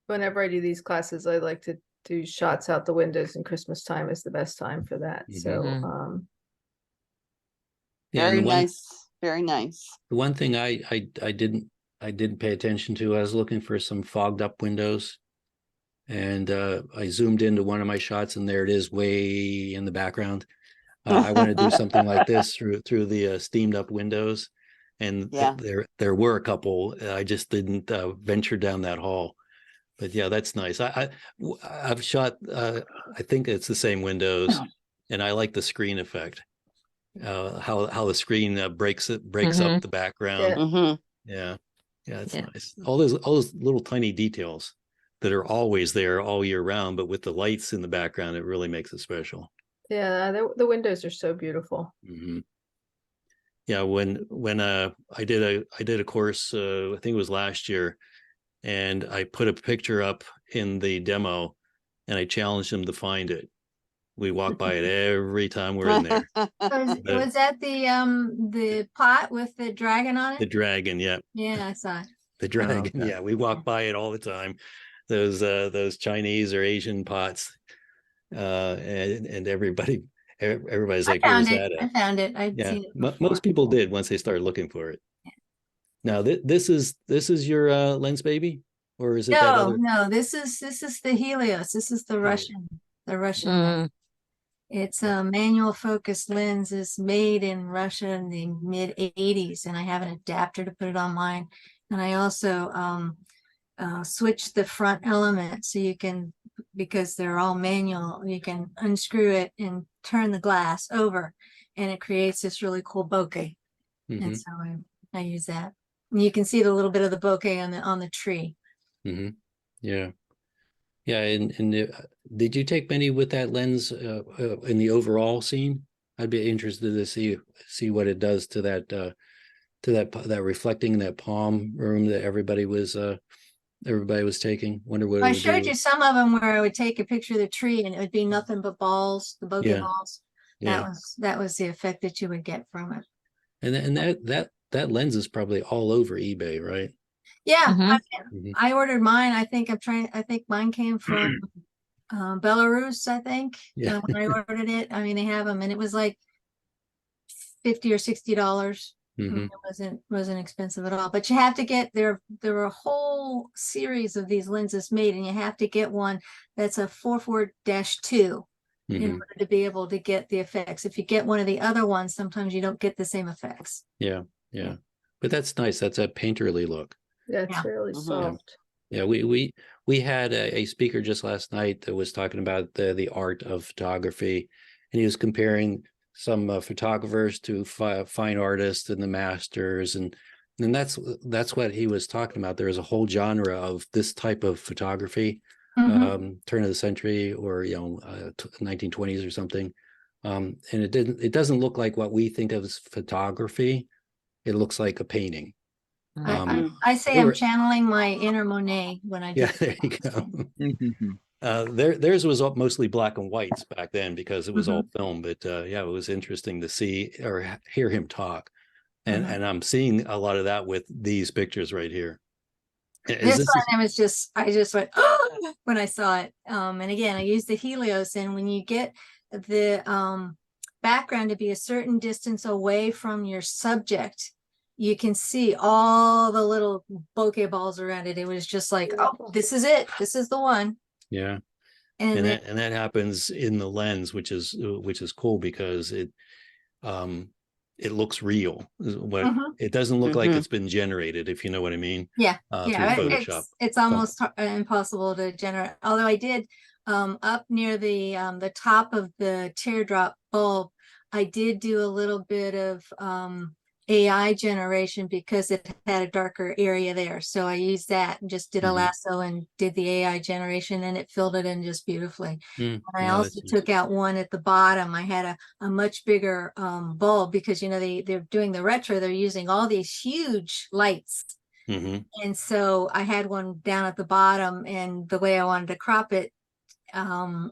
whenever I do these classes, I like to do shots out the windows, and Christmas time is the best time for that. So Yeah, and Very nice. Very nice. the one thing I didn't pay attention to, I was looking for some fogged up windows, and I zoomed into one of my shots, and there it is, way in the background. I want to do something like this through the steamed up windows, and Yeah. there were a couple. I just didn't venture down that hall, but yeah, that's nice. I've shot. I think it's the same windows, and I like the screen effect. How the screen breaks up the background. Mhm. Yeah, it's Yeah. nice. All those little tiny details that are always there all year round, but with the lights in the background, it really makes it special. yeah, the windows are so beautiful. Hmm. Yeah, when I did a course, I think it was last year, and I put a picture up in the demo, and I challenged them to find it. We walk by it every time we're in there. Was that the pot with the dragon on The it? dragon, yeah, Yeah, I saw it. the dragon, okay. yeah. We walk by it all the time. Those Chinese or Asian pots, and everybody's like, "Where's that I at?" found it. I'd Yeah, seen it before. most people did once they started looking for it. Now this is your lens baby, or is it that other? No, this is the Helios. This is the Russian lens. It's a manual focus lens. It's made in Russia in the mid 80s, and I have an adapter to put it on mine. And I also switched the front element so you can, because they're all manual, you can unscrew it and turn the glass over, and it creates this really cool bokeh. Mhm. And so I use that. And you can see the little bit of the bokeh on the tree. Mm-hmm. Yeah. Yeah. And did you take many with that lens in the overall scene? I'd be interested to see what it does to that reflecting in that palm room that everybody was taking. Wonder what it I would showed do. you some of them where I would take a picture of the tree and it would be nothing but balls, the bokeh Yeah. balls. Yeah. That was the effect that you would get from it. And that lens is probably all over eBay, right? Yeah, Mhm. I ordered mine. I think mine came from Belarus, I think. Yeah. When I ordered it, I mean, they have them, and it was like $50 or $60. I mean, Mhm. it wasn't expensive at all. But you have to get there were a whole series of these lenses made, and you have to get one that's a 44-2 in Mhm. order to be able to get the effects. If you get one of the other ones, sometimes you don't get the same effects. Yeah. But that's nice. That's a painterly look. Yeah, it's Yeah. really Mhm. soft. Yeah, we had a speaker just last night that was talking about the art of photography, and he was comparing some photographers to fine artists and the masters, and And that's what he was talking about. There is a whole genre of this type of photography, turn of the century, or 1920s or something. And it doesn't look like what we think of as photography. It looks like a painting. I say I'm channeling my inner Monet when I do. Yeah, there you go. Theirs was mostly black and whites back then because it was all film. But yeah, it was interesting to see or hear him talk. And I'm seeing a lot of that with these pictures right here. This one, I just went, oh, when I saw it. And again, I used the Helios, and when you get the background to be a certain distance away from your subject, you can see all the little bokeh balls around it. It was just like, oh, this is it. This is the one. Yeah. And that happens in the lens, which is cool because it looks real. It doesn't look like it's been generated, if you know what I mean. Yeah. Through Photoshop. It's almost impossible to generate. Although I did up near the top of the teardrop bulb, I did do a little bit of AI generation because it had a darker area there. So I used that and just did a lasso and did the AI generation, and it filled it in just beautifully. And I also took out one at the bottom. I had a much bigger bulb because, they're doing the retro. They're using all these huge lights. And so I had one down at the bottom, and the way I wanted to crop it,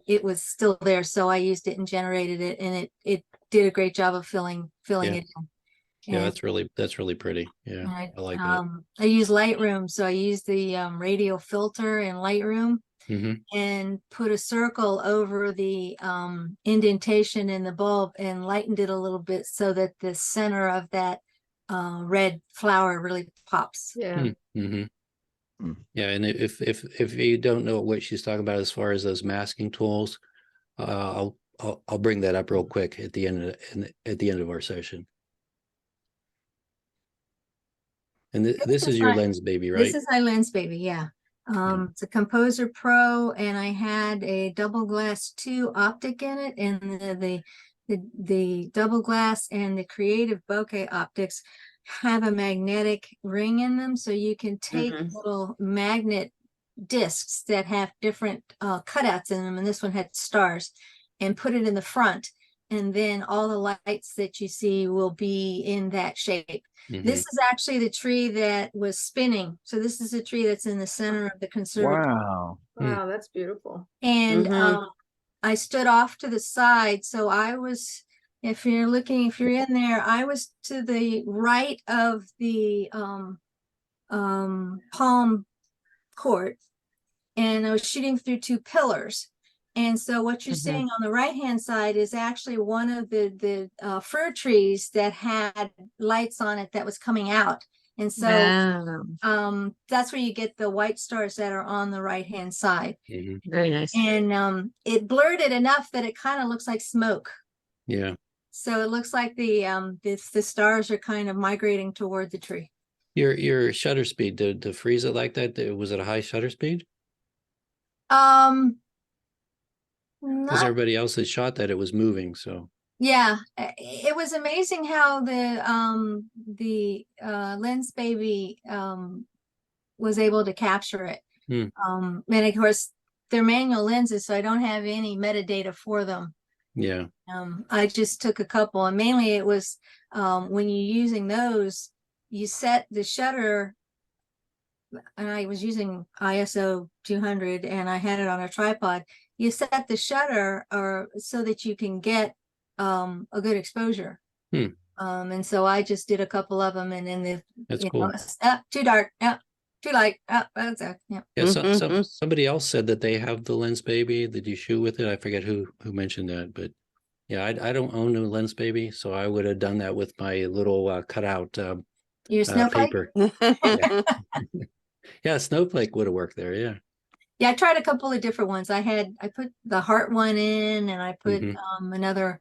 it was still there. So I used it and generated it, and it did a great job of filling it in. Yeah, that's really pretty. Yeah, I like that. I use Lightroom, so I use the radial filter in Lightroom and put a circle over the indentation in the bulb and lightened it a little bit so that the center of that red flower really pops. Yeah. Yeah, and if you don't know what she's talking about as far as those masking tools, I'll bring that up real quick at the end of our session. And this is your Lens Baby, right? This is my Lens Baby, yeah. It's a Composer Pro, and I had a double glass 2 optic in it, and the double glass and the Creative Bokeh optics have a magnetic ring in them, so you can take little magnet discs that have different cutouts in them, and this one had stars, and put it in the front, and then all the lights that you see will be in that shape. This is actually the tree that was spinning. So this is a tree that's in the center of the conservatory. Wow. Wow, that's beautiful. And I stood off to the side. So I was, if you're in there, I was to the right of the palm court, and I was shooting through 2 pillars. And so what you're seeing on the right-hand side is actually one of the fir trees that had lights on it that was coming out. And so that's where you get the white stars that are on the right-hand side. Very nice. And it blurred it enough that it kind of looks like smoke. Yeah. So it looks like the stars are kind of migrating toward the tree. Your shutter speed, to freeze it like that, was it a high shutter speed? Because everybody else had shot that, it was moving. So yeah, it was amazing how the Lens Baby was able to capture it. And of course they're manual lenses, so I don't have any metadata for them. Yeah. I just took a couple, and mainly it was when you're using those, you set the shutter, and I was using ISO 200 and I had it on a tripod. You set the shutter so that you can get a good exposure. And so I just did a couple of them, and then that's cool. Too dark, too light. That's it. Yeah. Somebody else said that they have the Lens Baby. Did you shoot with it? I forget who mentioned that, but yeah, I don't own a Lens Baby, so I would have done that with my little cutout your snowflake paper. Yeah, snowflake would have worked there. Yeah. Yeah, I tried a couple of different ones. I put the heart one in, and I put another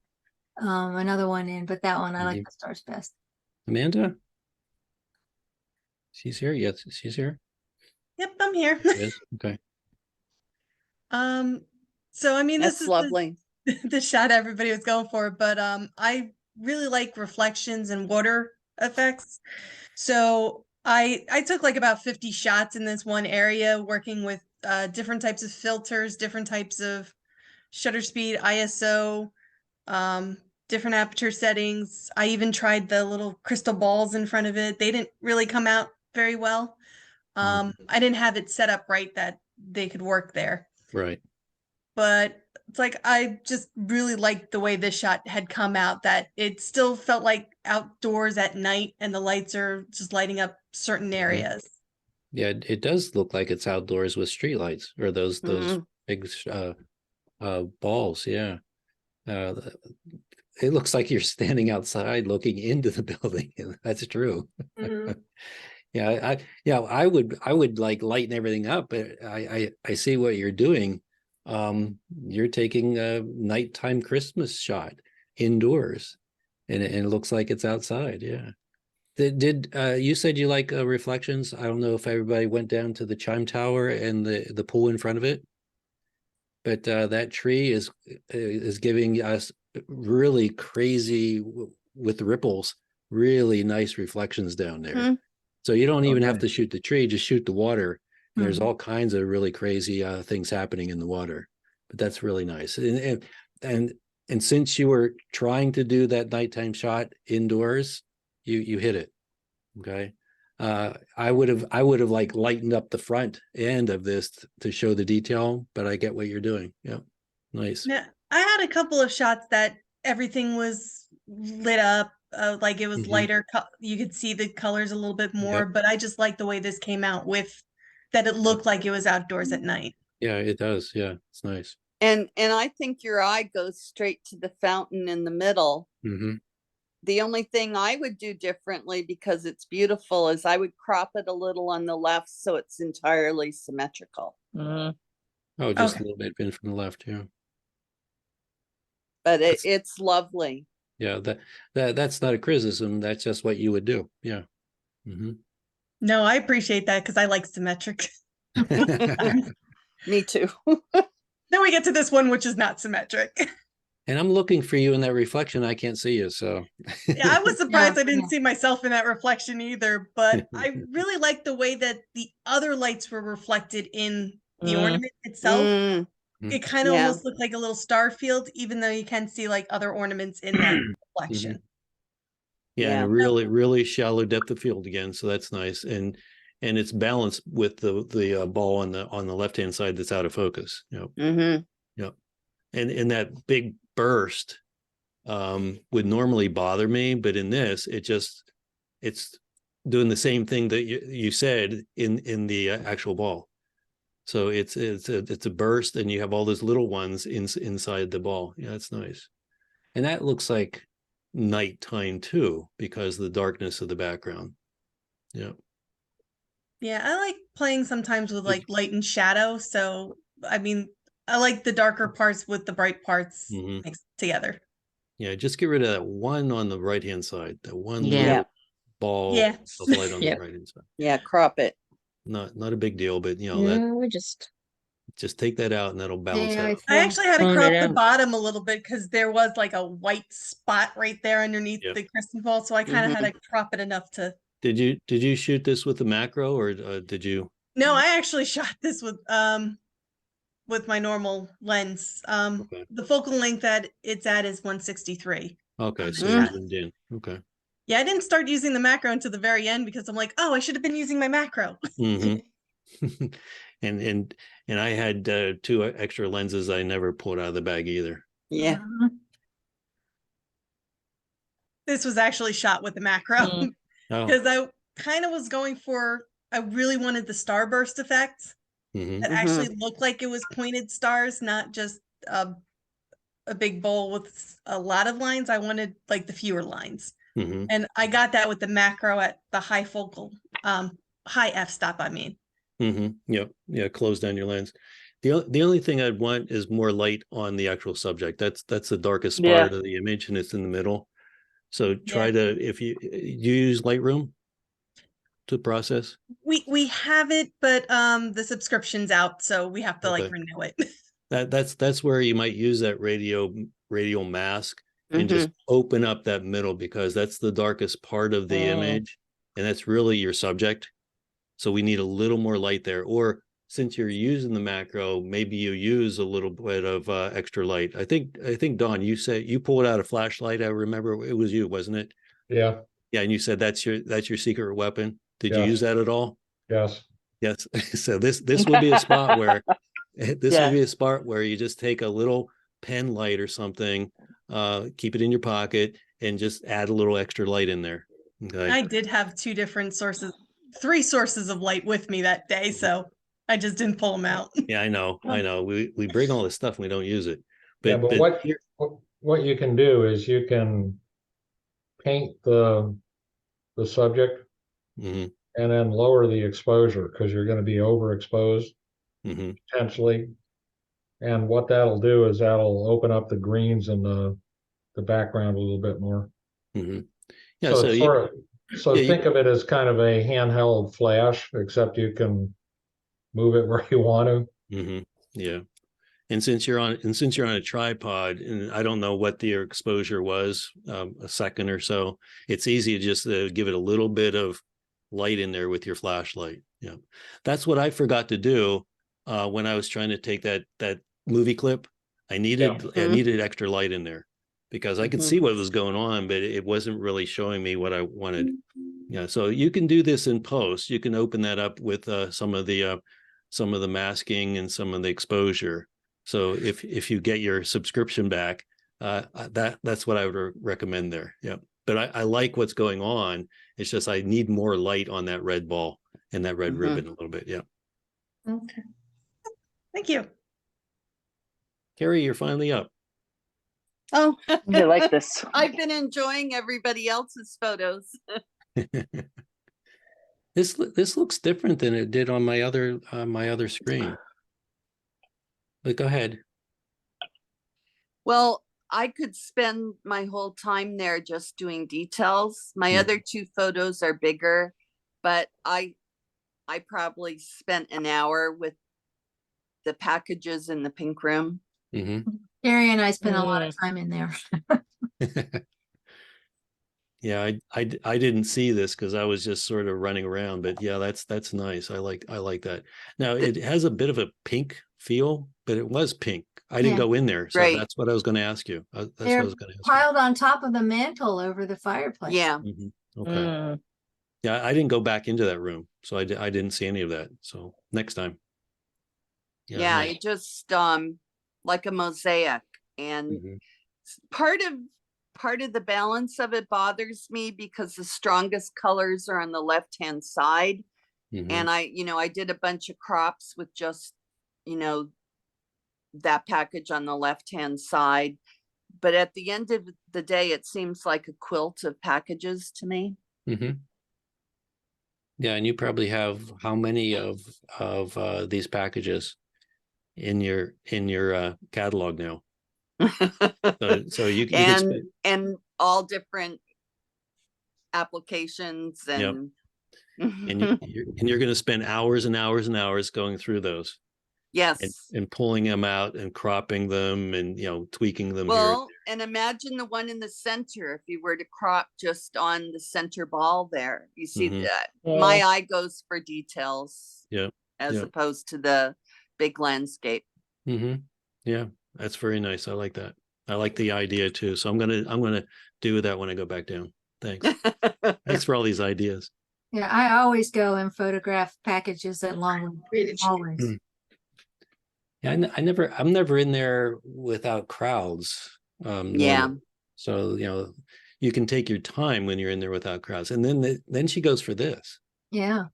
one in, but that one I like the stars best. Amanda? She's here. Yes, she's here. Yep, I'm here. Okay. So I mean, That's this is lovely. The shot everybody was going for, but I really like reflections and water effects. So I took like about 50 shots in this one area, working with different types of filters, different types of shutter speed, ISO, different aperture settings. I even tried the little crystal balls in front of it. They didn't really come out very well. I didn't have it set up right that they could work there. Right. But it's like I just really liked the way this shot had come out, that it still felt like outdoors at night and the lights are just lighting up certain areas. Yeah, it does look like it's outdoors with streetlights or those big balls. Yeah. It looks like you're standing outside looking into the building. That's true. Yeah, I would like lighten everything up, but I see what you're doing. You're taking a nighttime Christmas shot indoors, and it looks like it's outside. Yeah. Did you said you like reflections? I don't know if everybody went down to the chime tower and the pool in front of it, but that tree is giving us really crazy with the ripples, really nice reflections down there. So you don't even have to shoot the tree, just shoot the water. There's all kinds of really crazy things happening in the water, but that's really nice. And since you were trying to do that nighttime shot indoors, you hit it. Okay. I would have like lightened up the front end of this to show the detail, but I get what you're doing. Yeah. Nice. Yeah. I had a couple of shots that everything was lit up, like it was lighter. You could see the colors a little bit more, but I just like the way this came out with that. It looked like it was outdoors at night. Yeah, it does. Yeah, it's nice. And I think your eye goes straight to the fountain in the middle. The only thing I would do differently, because it's beautiful, is I would crop it a little on the left so it's entirely symmetrical. Oh, just a little bit in from the left, yeah. But it's lovely. Yeah, that's not a criticism. That's just what you would do. Yeah. No, I appreciate that because I like symmetric. Me too. Then we get to this one, which is not symmetric. And I'm looking for you in that reflection. I can't see you, so. Yeah, I was surprised I didn't see myself in that reflection either, but I really like the way that the other lights were reflected in the ornament itself. It kind of almost looked like a little star field, even though you can see like other ornaments in that reflection. Yeah, and a really shallow depth of field again, so that's nice. And it's balanced with the ball on the left-hand side that's out of focus. Yep. And that big burst would normally bother me, but in this, it's doing the same thing that you said in the actual ball. So it's a burst, and you have all those little ones inside the ball. Yeah, that's nice. And that looks like nighttime too, because of the darkness of the background. Yeah. Yeah, I like playing sometimes with like light and shadow. So I mean, I like the darker parts with the bright parts mixed together. Yeah, just get rid of that one on the right hand side. That one little ball of light on the right hand side. Yeah, crop it. Not a big deal, but you know we just take that out and that'll balance out. I actually had to crop the bottom a little bit because there was like a white spot right there underneath the crystal ball, so I kind of had to crop it enough to. Did you shoot this with the macro, or did you? No, I actually shot this with my normal lens. The focal length that it's at is 163. Okay, so you zoomed in. Okay. Yeah, I didn't start using the macro until the very end because I'm like, oh, I should have been using my macro. And I had 2 extra lenses I never pulled out of the bag either. Yeah. This was actually shot with the macro because I kind of was going for, I really wanted the starburst effect that actually looked like it was pointed stars, not just a big bowl with a lot of lines. I wanted like the fewer lines. And I got that with the macro at the high focal, high f-stop, I mean. Yeah, close down your lens. The only thing I'd want is more light on the actual subject. That's the darkest part of the image, and it's in the middle. So try to, if you use Lightroom to process. We have it, but the subscription's out, so we have to like renew it. That's where you might use that radial mask and just open up that middle, because that's the darkest part of the image, and that's really your subject. So we need a little more light there. Or since you're using the macro, maybe you use a little bit of extra light. I think Dawn, you said you pulled out a flashlight. I remember it was you, wasn't it? Yeah. Yeah, and you said that's your secret weapon. Did you Yes. use that at all? Yes. Yes. So this would be a spot where this Yeah. would be a spot where you just take a little pen light or something, keep it in your pocket, and just add a little extra light in there. Okay. I did have three sources of light with me that day, so I just didn't pull them out. Yeah, I know. We bring all this stuff and we don't use it. Yeah, but what you can do is you can paint the subject Mhm, and then lower the exposure, because you're going to be overexposed mhm. potentially. And what that'll do is that'll open up the greens and the background a little bit more. Mhm. Yeah, So so it's you- sort of, so yeah, you- think of it as kind of a handheld flash, except you can move it where you want to. Mhm, yeah. And since you're on a tripod, and I don't know what your exposure was, a second or so, it's easy to just give it a little bit of light in there with your flashlight. Yeah, that's what I forgot to do when I was trying to take that movie clip. I needed extra light in there, because I could see what was going on, but it wasn't really showing me what I wanted. Yeah, so you can do this in post. You can open that up with some of the masking and some of the exposure. So if you get your subscription back, that's what I would recommend there. Yeah, but I like what's going on. It's just I need more light on that red ball and that red ribbon a little bit. Yeah. Okay. Thank you. Carrie, you're finally up. Oh, I like this. I've been enjoying everybody else's photos. This looks different than it did on my other screen. But go ahead. Well, I could spend my whole time there just doing details. My other two photos are bigger, but I probably spent an hour with the packages in the pink room. Mm-hmm. Gary and I spent a lot of time in there. Yeah, I didn't see this because I was just sort of running around, but yeah, that's nice. I like that. Now it has a bit of a pink feel, but it was pink. I didn't go in there, so Right. that's what I was going to ask you. That's what I They're was going to ask you. piled on top of the mantle over the fireplace. Yeah. Okay. Yeah, I didn't go back into that room, so I didn't see any of that. So next time. Yeah, nice. it just like a mosaic, and part of the balance of it bothers me because the strongest colors are on the left hand side, and I did a bunch of crops with just that package on the left hand side, but at the end of the day it seems like a quilt of packages to me. Yeah, and you probably have how many of these packages in your catalog now? So you can and all different applications and you're going to spend hours and hours and hours going through those. Yes. And pulling them out and cropping them and tweaking them. Well, and imagine the one in the center. If you were to crop just on the center ball there, you see that my eye goes for details. As opposed to the big landscape. Yeah, that's very nice. I like that. I like the idea too. So I'm gonna do that when I go back down. Thanks. Thanks for all these ideas. Yeah, I always go and photograph packages at Longwood. Always. Yeah, I'm never in there without crowds. Normally. So you can take your time when you're in there without crowds. And then she goes for this. Yeah.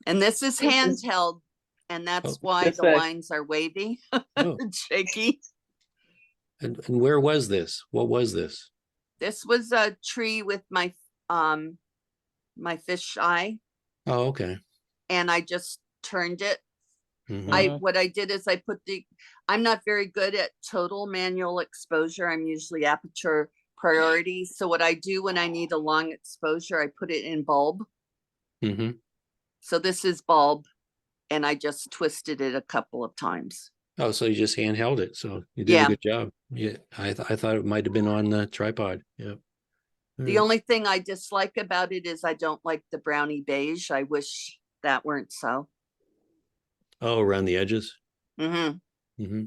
And this is handheld, and that's why the lines are wavy and shaky. And where was this? What was this? This was a tree with my my fish eye. Oh, okay. And I just turned it. What I did is I put I'm not very good at total manual exposure. I'm usually aperture priority. So what I do when I need a long exposure, I put it in bulb. So this is bulb, and I just twisted it a couple of times. Oh, so you just handheld it. So you did Yeah. a good job. Yeah. I thought it might have been on the tripod. Yeah. The only thing I dislike about it is I don't like the brownie beige. I wish that weren't so. Oh, around the edges. Mm-hmm. Mm-hmm.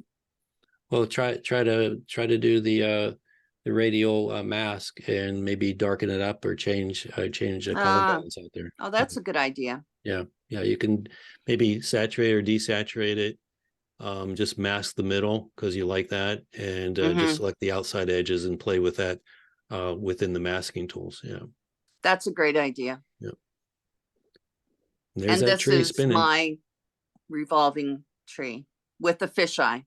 Well, try to do the radial mask and maybe darken it up or change the color balance out there. Oh, that's a good idea. Yeah, yeah. You can maybe saturate or desaturate it. Just mask the middle because you like that, and just select the outside edges and play with that within the masking tools. Yeah, that's a great idea. Yep. There's and that this tree is spinning. my revolving tree with the fisheye.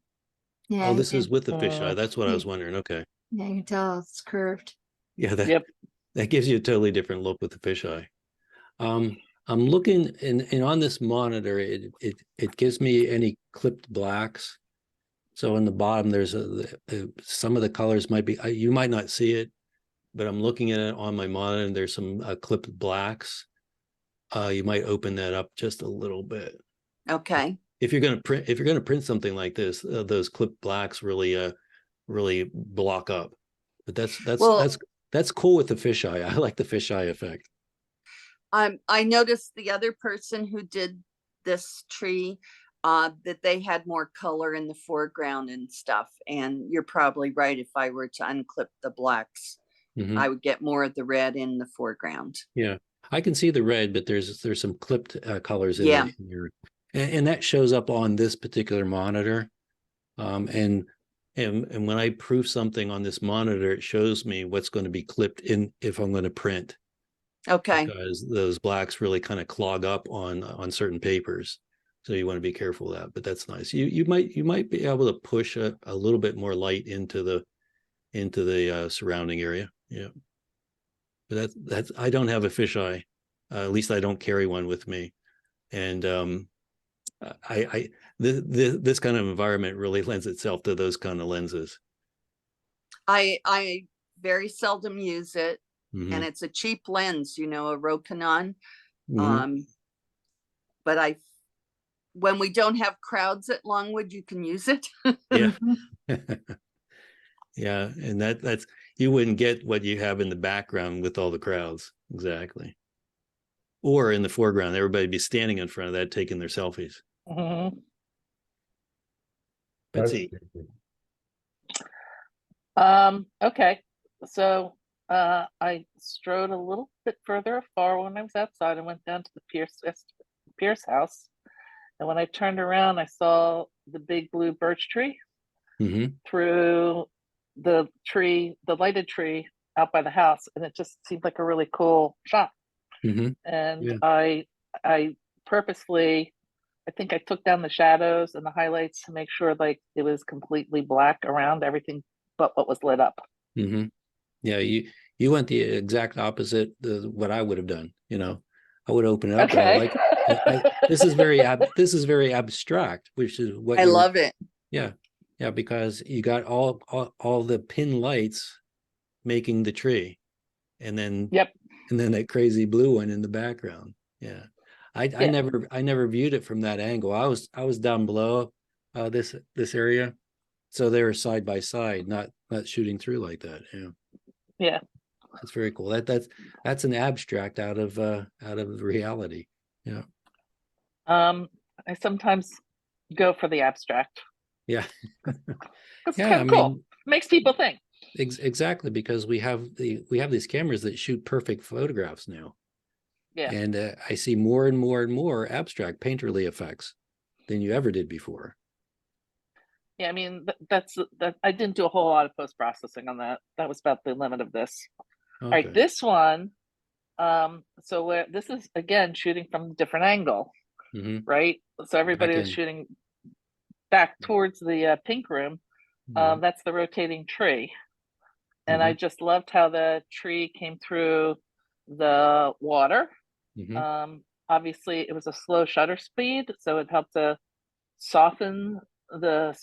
Yeah. Oh, this is with the fisheye. That's what I yeah. was wondering. Okay. Yeah, you can tell it's curved. Yeah, that gives you a totally different look with the fisheye. I'm looking and on this monitor, it gives me any clipped blacks. So in the bottom, there's some of the colors might be, you might not see it, but I'm looking at it on my monitor and there's some clipped blacks. You might open that up just a little bit. Okay. If you're going to print something like this, those clipped blacks really block up. But that's cool with the fisheye. I like the fisheye effect. I noticed the other person who did this tree that they had more color in the foreground and stuff. And you're probably right. If I were to unclip the blacks, I would get more of the red in the foreground. Yeah, I can see the red, but there's some clipped colors in here, and that shows up on this particular monitor. And when I proof something on this monitor, it shows me what's going to be clipped in if I'm going to print. Okay. Because those blacks really kind of clog up on certain papers, so you want to be careful of that. But that's nice. You might be able to push a little bit more light into the surrounding area. Yeah. But that's I don't have a fisheye. At least I don't carry one with me, and this kind of environment really lends itself to those kind of lenses. I very seldom use it. And it's a cheap lens, a Rokinon. But when we don't have crowds at Longwood, you can use it. Yeah. Yeah. And that's, you wouldn't get what you have in the background with all the crowds. Exactly. Or in the foreground, everybody be standing in front of that, taking their selfies. Betsy. Okay. So I strode a little bit further afar when I was outside and went down to the Pierce house. And when I turned around, I saw the big blue birch tree through the lighted tree out by the house. And it just seemed like a really cool shot. And I purposely, I think I took down the shadows and the highlights to make sure like it was completely black around everything but what was lit up. Yeah, you went the exact opposite of what I would have done. I would open it up. Okay. This is very abstract, which is what I love it. Yeah, yeah, because you got all the pin lights making the tree, and then that crazy blue one in the background. Yeah, I never viewed it from that angle. I was down below this area, so they were side by side, not shooting through like that. Yeah, that's very cool. That's an abstract out of reality. Yeah. I sometimes go for the abstract. Yeah. It's kind of cool. Makes people think. Exactly, because we have these cameras that shoot perfect photographs now. Yeah. And I see more and more and more abstract painterly effects than you ever did before. Yeah, I mean, that's I didn't do a whole lot of post-processing on that. That was about the limit of this. Okay. All right, this one, so this is, again, shooting from a different angle, right? So everybody is shooting back towards the pink room. That's the rotating tree. And I just loved how the tree came through the water. Obviously, it was a slow shutter speed, so it helped to soften the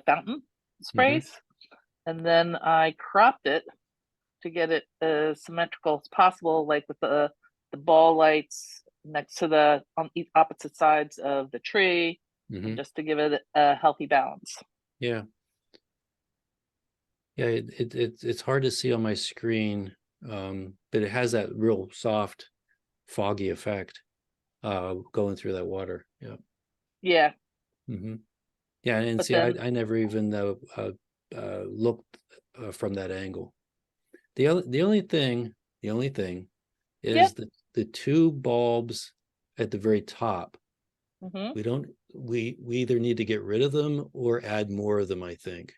fountain sprays. And then I cropped it to get it as symmetrical as possible, like with the ball lights next to on opposite sides of the tree, Mhm. just to give it a healthy balance. Yeah. Yeah, it's hard to see on my screen, but it has that real soft, foggy effect going through that water. Yeah. Yeah, hmm Yeah, and but see, then I never even looked from that angle. The only thing yeah. is the two bulbs at the very top. Mhm. We either need to get rid of them or add more of them, I think.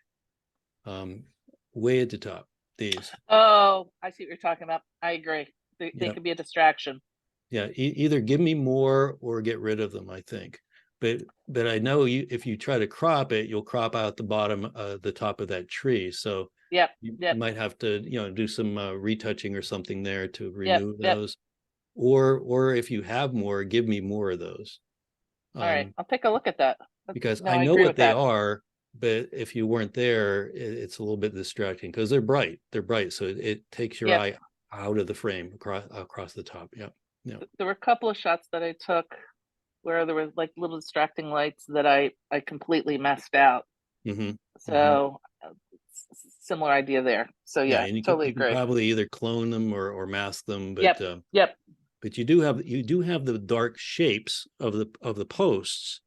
Way at the top, these. Oh, I see what you're talking about. I agree. They Yep. could be a distraction. Yeah, either give me more or get rid of them, I think. But I know if you try to crop it, you'll crop out the bottom, the top of that tree. So Yep, you yep, might have to, do some retouching or something there to yep, remove yep. those. Or if you have more, give me more of those. All right, I'll take a look at that. Because No, I I know agree what with they that. are, but if you weren't there, it's a little bit distracting because they're bright. They're bright, so it takes your Yep. eye out of the frame across the top. Yeah, yeah. There were a couple of shots that I took where there was like little distracting lights that I completely messed out. Mm-hmm. So similar idea there. So Yeah, yeah, and you totally can agree. probably either clone them or mask them, but Yep, yep. but you do have the dark shapes of the posts.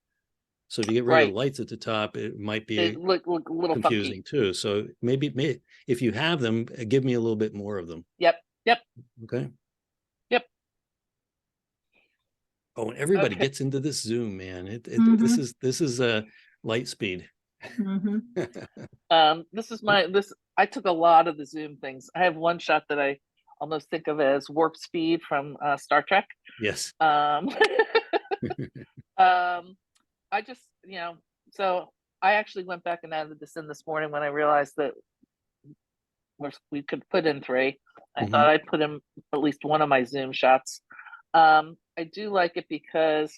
So if you get rid of Right. the lights at the top, it might They be look a little confusing funky. too. So maybe if you have them, give me a little bit more of them. Yep, yep, Okay. yep. Oh, and everybody Okay. gets into this zoom, man. Mhm. This is a light speed. Mhm. This is I took a lot of the zoom things. I have one shot that I almost think of as warp speed from Star Trek. Yes. I just, so I actually went back and added this in this morning when I realized that we could put in 3. I thought I'd put in at least one of my zoom shots. I do like it because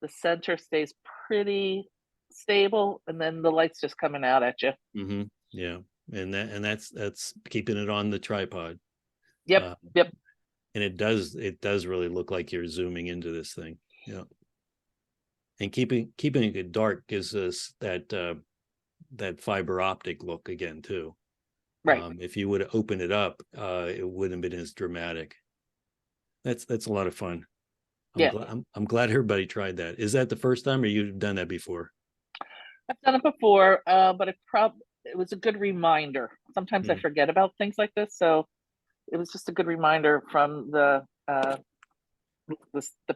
the center stays pretty stable and then the light's just coming out at you. Mm-hmm. Yeah. And that's keeping it on the tripod. Yep. Yep. And it does really look like you're zooming into this thing. Yeah. And keeping it dark gives us that fiber optic look again too. Right. If you would have opened it up, it wouldn't have been as dramatic. That's a lot of fun. I'm glad everybody tried that. Is that the first time, or you've done that before? I've done it before, but it was a good reminder. Sometimes I forget about things like this, so it was just a good reminder from the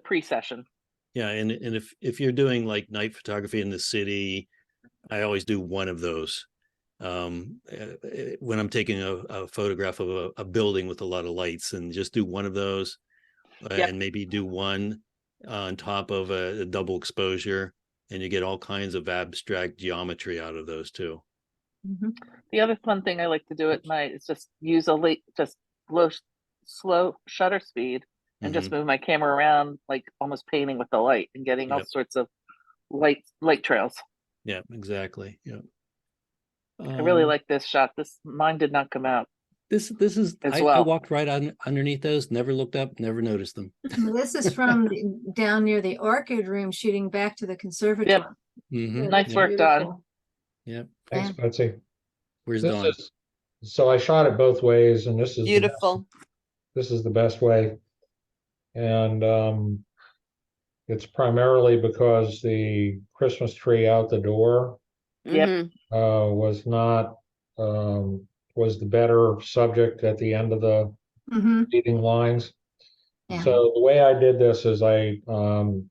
pre-session. Yeah, and if you're doing like night photography in the city, I always do one of those. When I'm taking a photograph of a building with a lot of lights, and just do one of those, and maybe do one on top of a double exposure, and you get all kinds of abstract geometry out of those too. Mm-hmm. The other fun thing I like to do at night is just use slow shutter speed and just move my camera around, like almost painting with the light and getting all sorts of light trails. Yeah, exactly. Yeah. I really like this shot. Mine did not come out. This is I walked right underneath those, never looked up, never noticed them. This is from down near the orchid room, shooting back to the conservatory. Yep. Nice work done. Yep. Thanks, Betsy. Where's Dawn? So I shot it both ways, and this is beautiful. This is the best way. And it's primarily because the Christmas tree out the door was not was the better subject at the end of the leading lines. Yeah. So the way I did this is I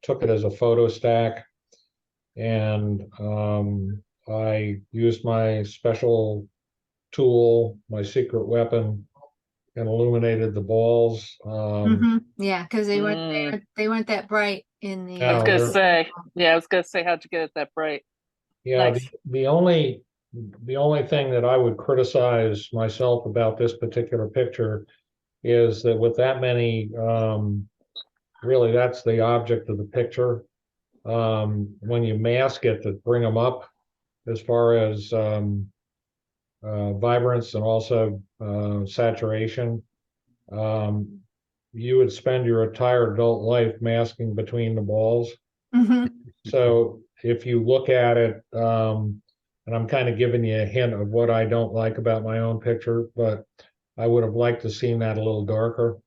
took it as a photo stack, and I used my special tool, my secret weapon, and illuminated the balls. Yeah, because they weren't that bright in the. I was gonna say, how'd you get it that bright? Yeah, Nice. the only thing that I would criticize myself about this particular picture is that with that many, really that's the object of the picture. When you mask it to bring them up, as far as vibrance and also saturation, you would spend your entire adult life masking between the balls. So if you look at it, and I'm kind of giving you a hint of what I don't like about my own picture, but I would have liked to seen that a little darker.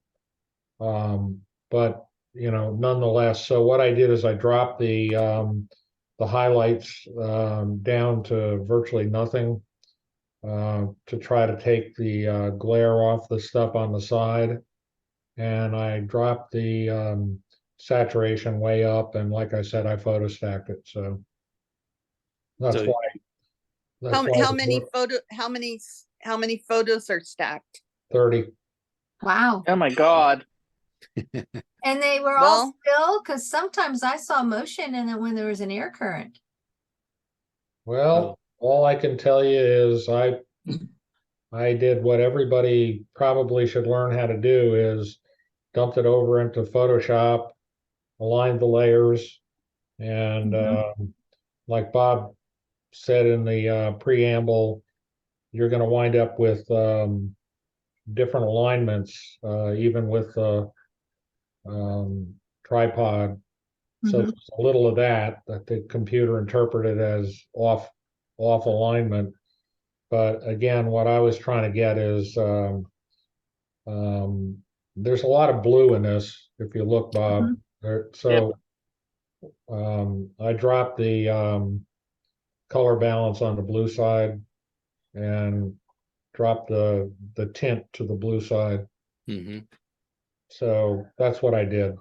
But you know, nonetheless, so what I did is I dropped the highlights down to virtually nothing to try to take the glare off the stuff on the side. And I dropped the saturation way up, and like I said, I photo stacked it. So that's So- why. That's why How the many work- how many photos are stacked? 30. Wow. Oh my God. And they were all still, because sometimes I saw motion in it when there was an air current. Well, all I can tell you is I did what everybody probably should learn how to do is dumped it over into Photoshop, aligned the layers, and like Bob said in the preamble, you're going to wind up with different alignments, even with the tripod. So there's a little of that the computer interpreted as off alignment. But again, what I was trying to get is there's a lot of blue in this. If you look, Bob, so I dropped the color balance on the blue side and dropped the tint to the blue side. So that's what I did.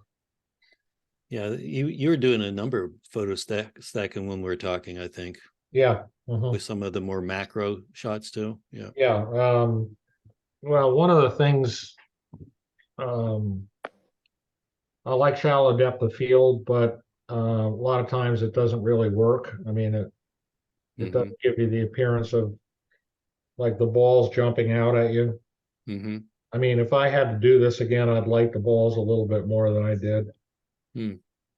Yeah, you were doing a number of photo stacking when we were talking, I think. Yeah. With some of the more macro shots too. Yeah. Yeah. Well, one of the things I like shallow depth of field, but a lot of times it doesn't really work. I mean, it doesn't give you the appearance of like the balls jumping out at you. I mean, if I had to do this again, I'd light the balls a little bit more than I did.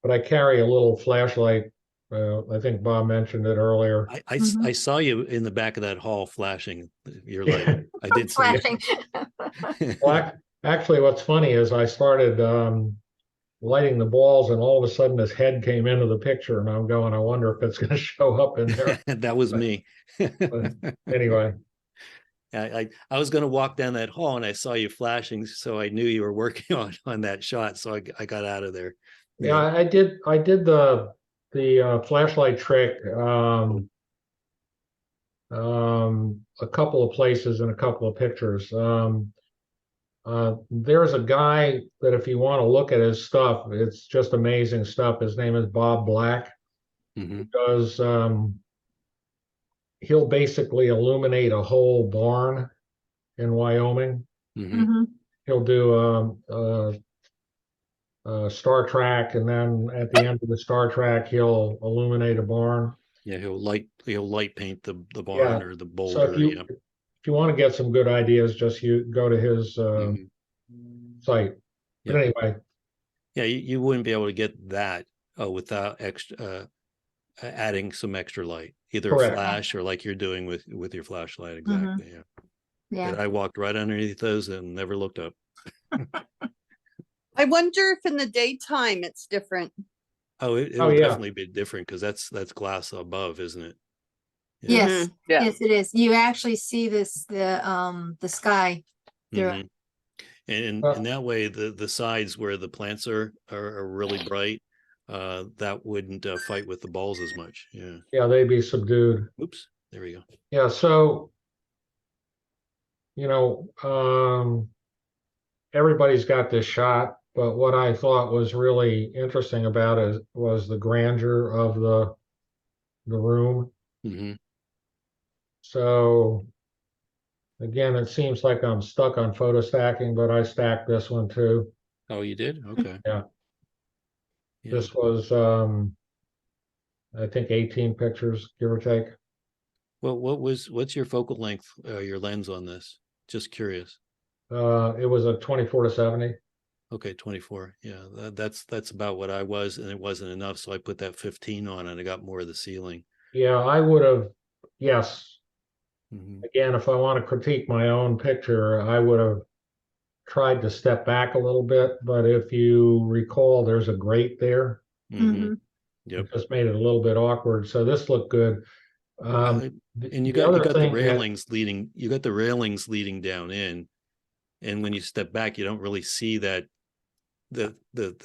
But I carry a little flashlight. I think Bob mentioned it earlier. I saw you in the back of that hall flashing your light. I did see it. Well, actually, what's funny is I started lighting the balls, and all of a sudden his head came into the picture, and I'm going, I wonder if it's going to show up in there. That was me. Anyway. I was going to walk down that hall, and I saw you flashing, so I knew you were working on that shot. So I got out of there. Yeah, I did the flashlight trick a couple of places in a couple of pictures. There's a guy that if you want to look at his stuff, it's just amazing stuff. His name is Bob Black. Because he'll basically illuminate a whole barn in Wyoming. He'll do Star Trek, and then at the end of the Star Trek, he'll illuminate a barn. Yeah, he'll light paint the barn or the boulder. So if you want to get some good ideas, just go to his site. But anyway, yeah, you wouldn't be able to get that without adding some extra light, either a flash or like you're doing with your flashlight. Exactly. Yeah. And I walked right underneath those and never looked up. I wonder if in the daytime it's different. Oh, it would definitely be different because that's glass above, isn't it? Yeah. Yes. Yeah. Yes, it is. You actually see the sky through it. And in that way, the sides where the plants are really bright, that wouldn't fight with the balls as much. Yeah. Yeah, they'd be subdued. Oops. There we go. Yeah. So, everybody's got this shot, but what I thought was really interesting about it was the grandeur of the room. So again, it seems like I'm stuck on photo stacking, but I stacked this one too. Oh, you did? Okay. Yeah. This was, I think 18 pictures, give or take. Well, what's your focal length, your lens on this? Just curious. It was a 24-70. Okay, 24. Yeah, that's about what I was, and it wasn't enough, so I put that 15 on, and I got more of the ceiling. Yeah, I would have. Yes. Again, if I want to critique my own picture, I would have tried to step back a little bit. But if you recall, there's a grate there. It just made it a little bit awkward. So this looked good. And you got the railings leading. You got the railings leading down in, and when you step back, you don't really see that the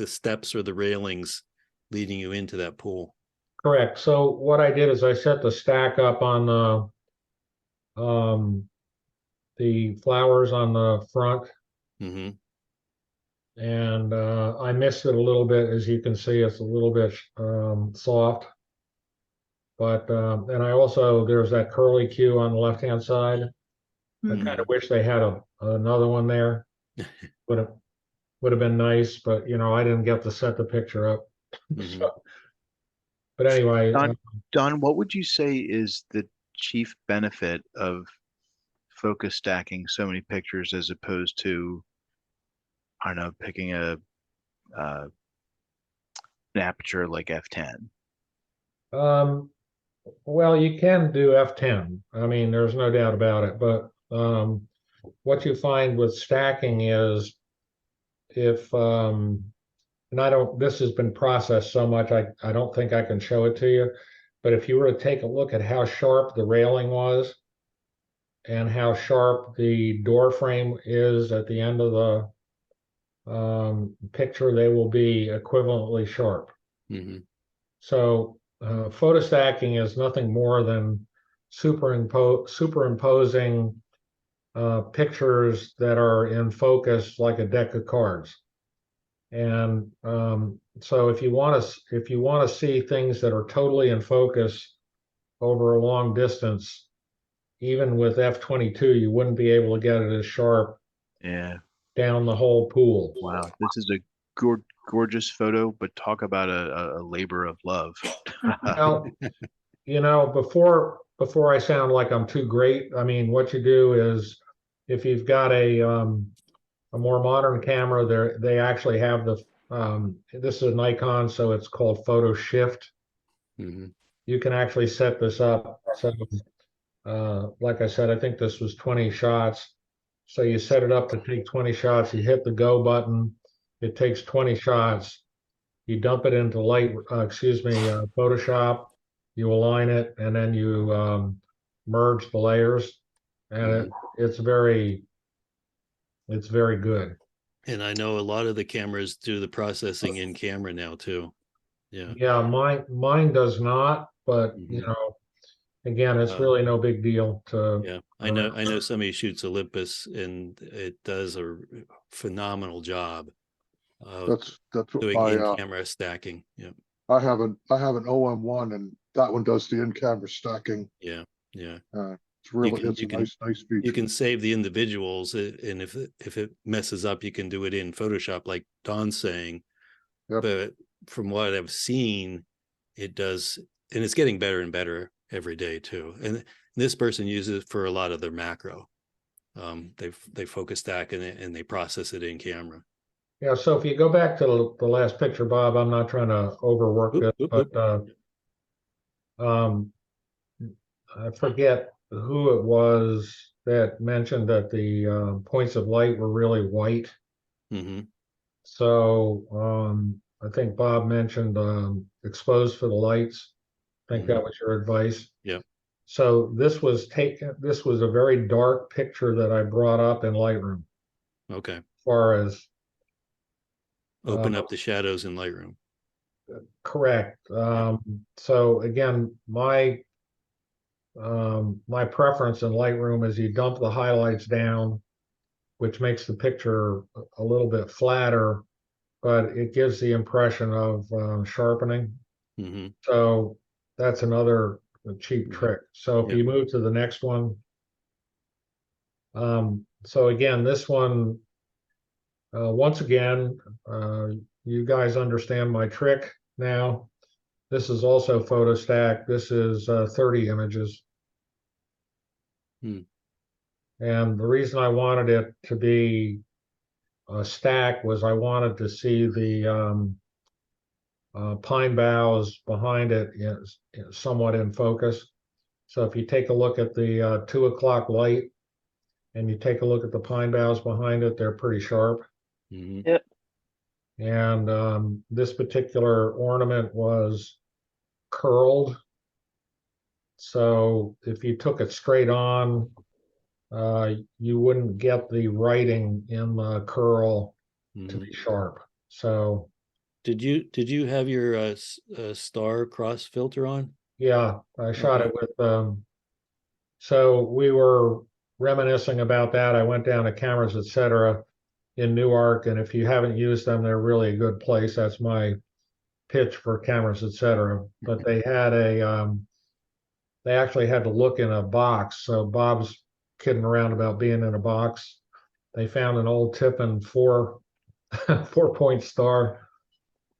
steps or the railings leading you into that pool. Correct. So what I did is I set the stack up on the flowers on the front. Mm-hmm. And I missed it a little bit. As you can see, it's a little bit soft. But and I also, there's that curly Q on the left-hand side. I kind of wish they had another one there. Would have been nice, but you know, I didn't get to set the picture up. So, but anyway, Don, what would you say is the chief benefit of focus stacking so many pictures as opposed to, I don't know, picking an aperture like f10? Well, you can do f10. I mean, there's no doubt about it. But what you find with stacking is if and I don't, this has been processed so much, I don't think I can show it to you. But if you were to take a look at how sharp the railing was and how sharp the door frame is at the end of the picture, they will be equivalently sharp. So photo stacking is nothing more than superimposing pictures that are in focus like a deck of cards. And so if you want to see things that are totally in focus over a long distance, even with f22, you wouldn't be able to get it as sharp. Yeah. Down the whole pool. Wow, this is a gorgeous photo, but talk about a labor of love. Well, you know, before I sound like I'm too great, I mean, what you do is if you've got a more modern camera, they actually have the this is a Nikon, so it's called Photo Shift. You can actually set this up. So like I said, I think this was 20 shots. So you set it up to take 20 shots, you hit the go button, it takes 20 shots, you dump it into Photoshop, you align it, and then you merge the layers, and it's very good. And I know a lot of the cameras do the processing in camera now too. Yeah. Yeah, mine does not, but you know, again, it's really no big deal to. Yeah, I know somebody shoots Olympus and it does a phenomenal job of That's what doing in-camera stacking. Yeah. I have an OM1 and that one does the in-camera stacking. Yeah. It's really a nice feature. You can save the individuals, and if it messes up, you can do it in Photoshop, like Don's saying. But from what I've seen, it does, and it's getting better and better every day too. And this person uses it for a lot of their macro. They focus stack and they process it in camera. Yeah. So if you go back to the last picture, Bob, I'm not trying to overwork this, but I forget who it was that mentioned that the points of light were really white. So I think Bob mentioned exposed for the lights. I think that was your advice. Yeah. So this was a very dark picture that I brought up in Lightroom. Okay. As far as open up the shadows in Lightroom. Correct. So again, my preference in Lightroom is you dump the highlights down, which makes the picture a little bit flatter, but it gives the impression of sharpening. So that's another cheap trick. So if you move to the next one. So again, this one, once again, you guys understand my trick now. This is also photo stack. This is 30 images. And the reason I wanted it to be a stack was I wanted to see the pine boughs behind it is somewhat in focus. So if you take a look at the 2 o'clock light and you take a look at the pine boughs behind it, they're pretty sharp. Yep. And this particular ornament was curled. So if you took it straight on, you wouldn't get the writing in the curl to be sharp. So did you have your star cross filter on? yeah, I shot it with so we were reminiscing about that. I went down to Cameras Etc. in Newark, and if you haven't used them, they're really a good place. That's my pitch for Cameras Etc. But they had they actually had to look in a box. So Bob's kidding around about being in a box. They found an old Tiffin 4-point star,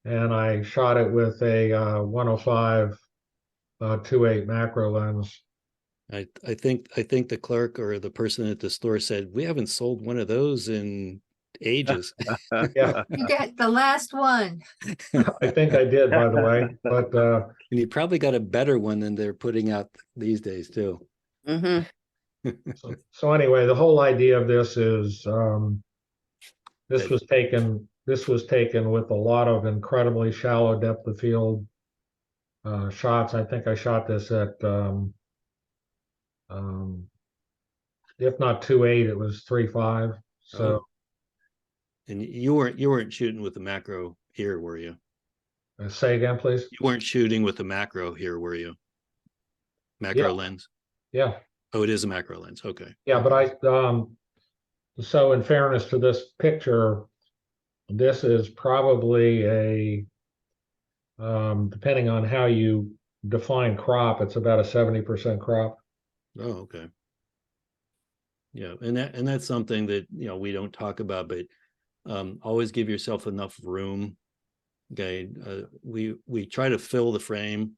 and I shot it with a 105 2.8 macro lens. I think the clerk or the person at the store said, we haven't sold one of those in ages. Yeah, You got the last one. I think I did, by the way. But and you probably got a better one than they're putting out these days too. So anyway, the whole idea of this is this was taken with a lot of incredibly shallow depth of field shots. I think I shot this at if not 2.8, it was 3.5. So and you weren't shooting with the macro here, were you? Say again, please. You weren't shooting with the macro here, were you? Macro lens? Yeah. Oh, it is a macro lens. Okay. Yeah, but I so in fairness to this picture, this is probably a depending on how you define crop, it's about a 70% crop. Oh, okay. Yeah, and that's something that we don't talk about, but always give yourself enough room. Okay, we try to fill the frame,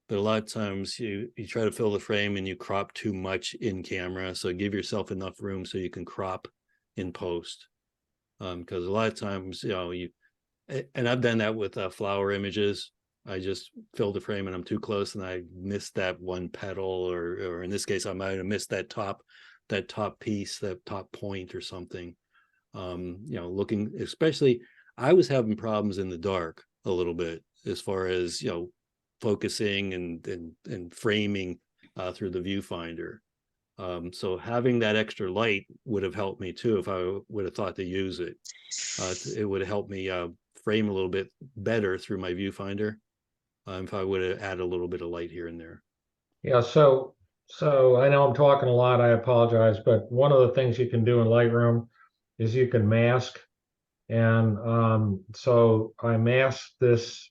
but a lot of times you try to fill the frame and you crop too much in camera. So give yourself enough room so you can crop in post, because a lot of times and I've done that with flower images. I just filled the frame and I'm too close and I missed that one petal, or in this case I might have missed that top piece, that top point or something. Looking, especially I was having problems in the dark a little bit as far as focusing and framing through the viewfinder. So having that extra light would have helped me too if I would have thought to use it. It would have helped me frame a little bit better through my viewfinder if I would have added a little bit of light here and there. Yeah, so I know I'm talking a lot, I apologize, but one of the things you can do in Lightroom is you can mask. And so I masked this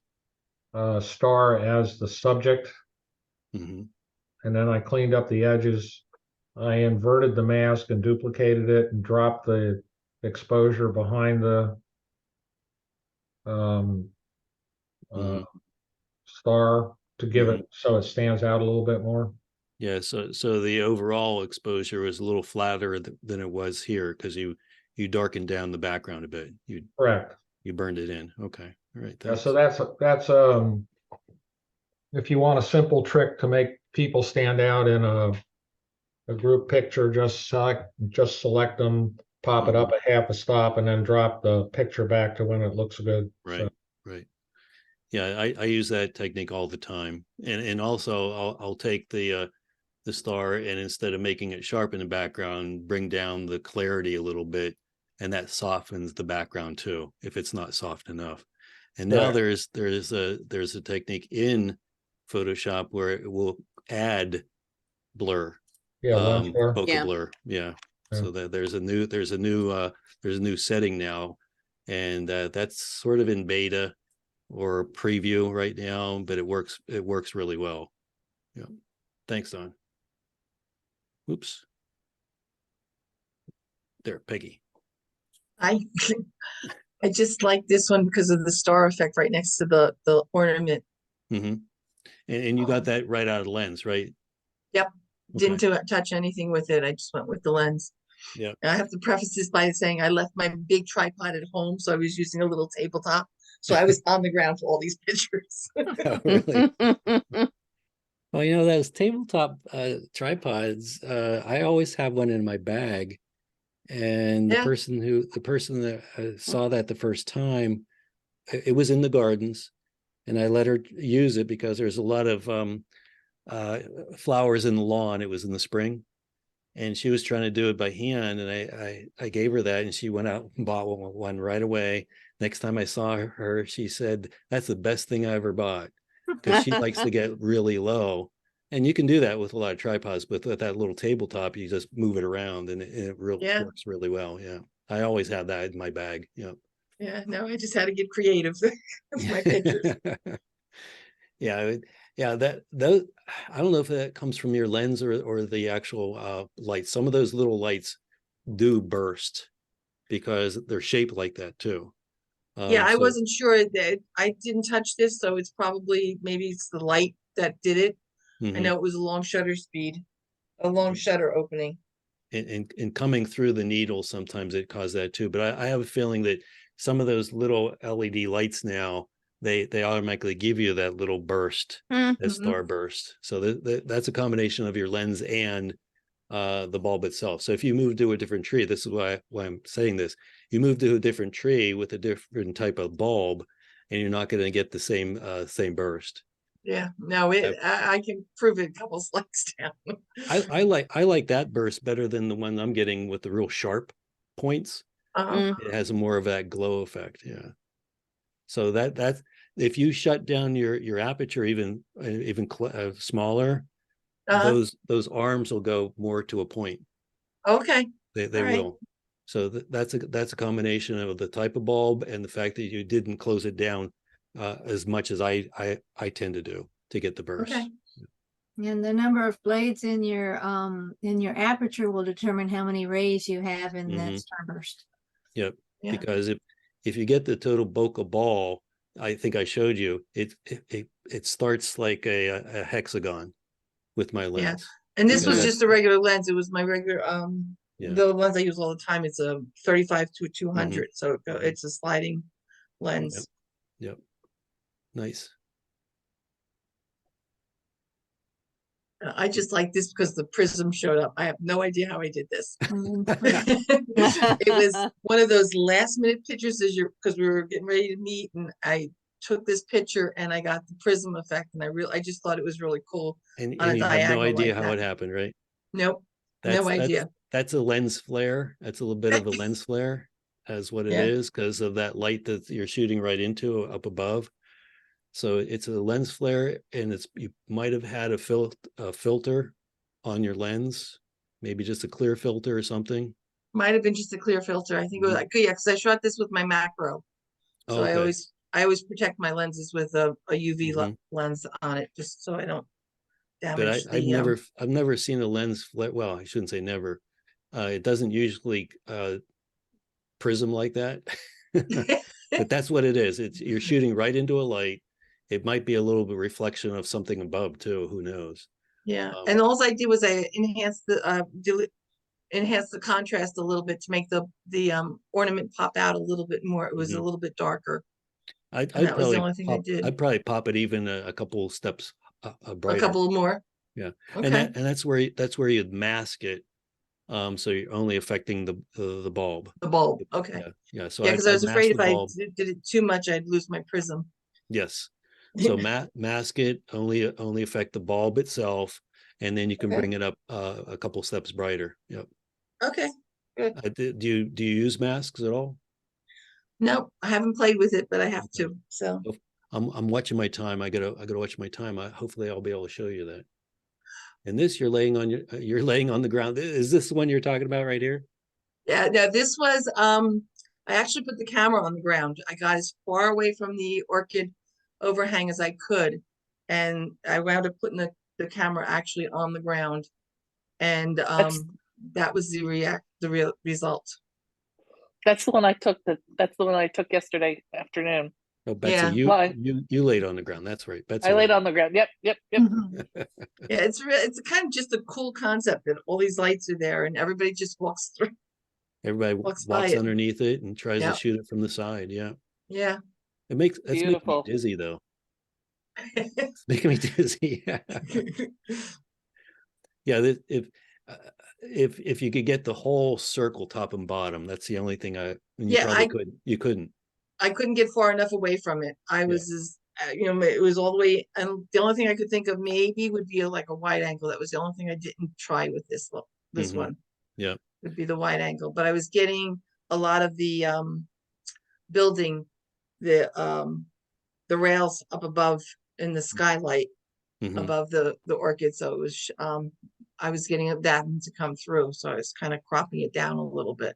star as the subject. And then I cleaned up the edges. I inverted the mask and duplicated it and dropped the exposure behind the star to give it so it stands out a little bit more. Yeah, so the overall exposure was a little flatter than it was here because you darkened down the background a bit. Correct. You burned it in. Okay. All right. Yeah, so that's if you want a simple trick to make people stand out in a group picture, just select them, pop it up a half a stop, and then drop the picture back to when it looks good. Right. So. Right. Yeah, I use that technique all the time, and also I'll take the star and instead of making it sharp in the background, bring down the clarity a little bit, and that softens the background too if it's not soft enough. And now there's a technique in Photoshop where it will add blur, focal blur. Yeah. So that there's a new setting now, and that's sort of in beta or preview right now, but it works really well. Yeah. Thanks, Don. Oops. There, Peggy. I just like this one because of the star effect right next to the ornament. And you got that right out of the lens, right? Yep. Okay. Didn't touch anything with it. I just went with the lens. Yeah. I have to preface this by saying I left my big tripod at home, so I was using a little tabletop. So I was on the ground for all these pictures. Oh, really? Well, those tabletop tripods, I always have one in my bag. And the person that saw that the first time, it was in the gardens, and I let her use it because there's a lot of flowers in the lawn. It was in the spring, and she was trying to do it by hand, and I gave her that, and she went out and bought one right away. Next time I saw her, she said, "That's the best thing I ever bought," because she likes to get really low. And you can do that with a lot of tripods, but with that little tabletop, you just move it around, and it really works really well. Yeah, I always have that in my bag. Yeah. Yeah, no, I just had to get creative with my pictures. Yeah, those, I don't know if that comes from your lens or the actual lights. Some of those little lights do burst because they're shaped like that too. Yeah, I wasn't sure that I didn't touch this, so it's probably maybe it's the light that did it. I know it was a long shutter speed, a long shutter opening. And coming through the needle, sometimes it caused that too. But I have a feeling that some of those little LED lights now, they automatically give you that little burst, that star burst. So that's a combination of your lens and the bulb itself. So if you move to a different tree, this is why I'm saying this, you move to a different tree with a different type of bulb, and you're not going to get the same burst. Yeah, no, I can prove it a couple slides down. I like that burst better than the one I'm getting with the real sharp points. It has more of that glow effect. Yeah. So that's if you shut down your aperture even smaller, those arms will go more to a point. Okay. They will. So that's a combination of the type of bulb and the fact that you didn't close it down as much as I tend to do to get the burst. Okay. And the number of blades in your aperture will determine how many rays you have in that starburst. Yep. Yeah. Because if you get the total bokeh ball, I think I showed you, it starts like a hexagon with my lens. Yeah. And this was just a regular lens. It was my regular the lens I use all the time. It's a 35 to 200. So it's a sliding lens. Yep. Nice. I just like this because the prism showed up. I have no idea how I did this. It was one of those last minute pictures because we were getting ready to meet, and I took this picture and I got the prism effect, and I just thought it was really cool. And you have no idea how it happened, right? Nope. No idea. That's a lens flare. That's a little bit of a lens flare, as what it is, because of that light that you're shooting right into up above. So it's a lens flare, and you might have had a filter on your lens, maybe just a clear filter or something. Might have been just a clear filter. I think it was like, yeah, because I shot this with my macro. So I always protect my lenses with a UV lens on it, just so I don't damage. But I've never seen a lens flare. Well, I shouldn't say never. It doesn't usually prism like that, but that's what it is. You're shooting right into a light. It might be a little bit reflection of something above too. Who knows? Yeah, and all I did was I enhanced the contrast a little bit to make the ornament pop out a little bit more. It was a little bit darker. I'd probably pop it even a couple steps brighter. A couple more. Yeah, okay. And that's where you'd mask it. So you're only affecting the bulb. The bulb. Okay. Yeah. So because I was afraid if I did it too much, I'd lose my prism. Yes. So mask it, only affect the bulb itself, and then you can bring it up a couple steps brighter. Yep. Okay. Good. Do you use masks at all? No, I haven't played with it, but I have to. So I'm watching my time. I gotta watch my time. Hopefully I'll be able to show you that. And this you're laying on the ground. Is this the one you're talking about right here? Yeah. No, this was I actually put the camera on the ground. I got as far away from the orchid overhang as I could, and I wound up putting the camera actually on the ground, and that was the real result. That's the one I took. That's the one I took yesterday afternoon. Oh, Betsy, you laid on the ground. That's right, Betsy. I laid on the ground. Yep. Yeah, it's kind of just a cool concept that all these lights are there and everybody just walks through. Everybody walks underneath it and tries to shoot it from the side. Yeah. Yeah. That's making me dizzy though. It's making me dizzy. Yeah. If you could get the whole circle top and bottom, that's the only thing you couldn't. I couldn't get far enough away from it. I was it was all the way, and the only thing I could think of maybe would be like a wide angle. That was the only thing I didn't try with this one. Yeah. Would be the wide angle, but I was getting a lot of the building the rails up above in the skylight above the orchid, so it was I was getting that to come through, so I was kind of cropping it down a little bit.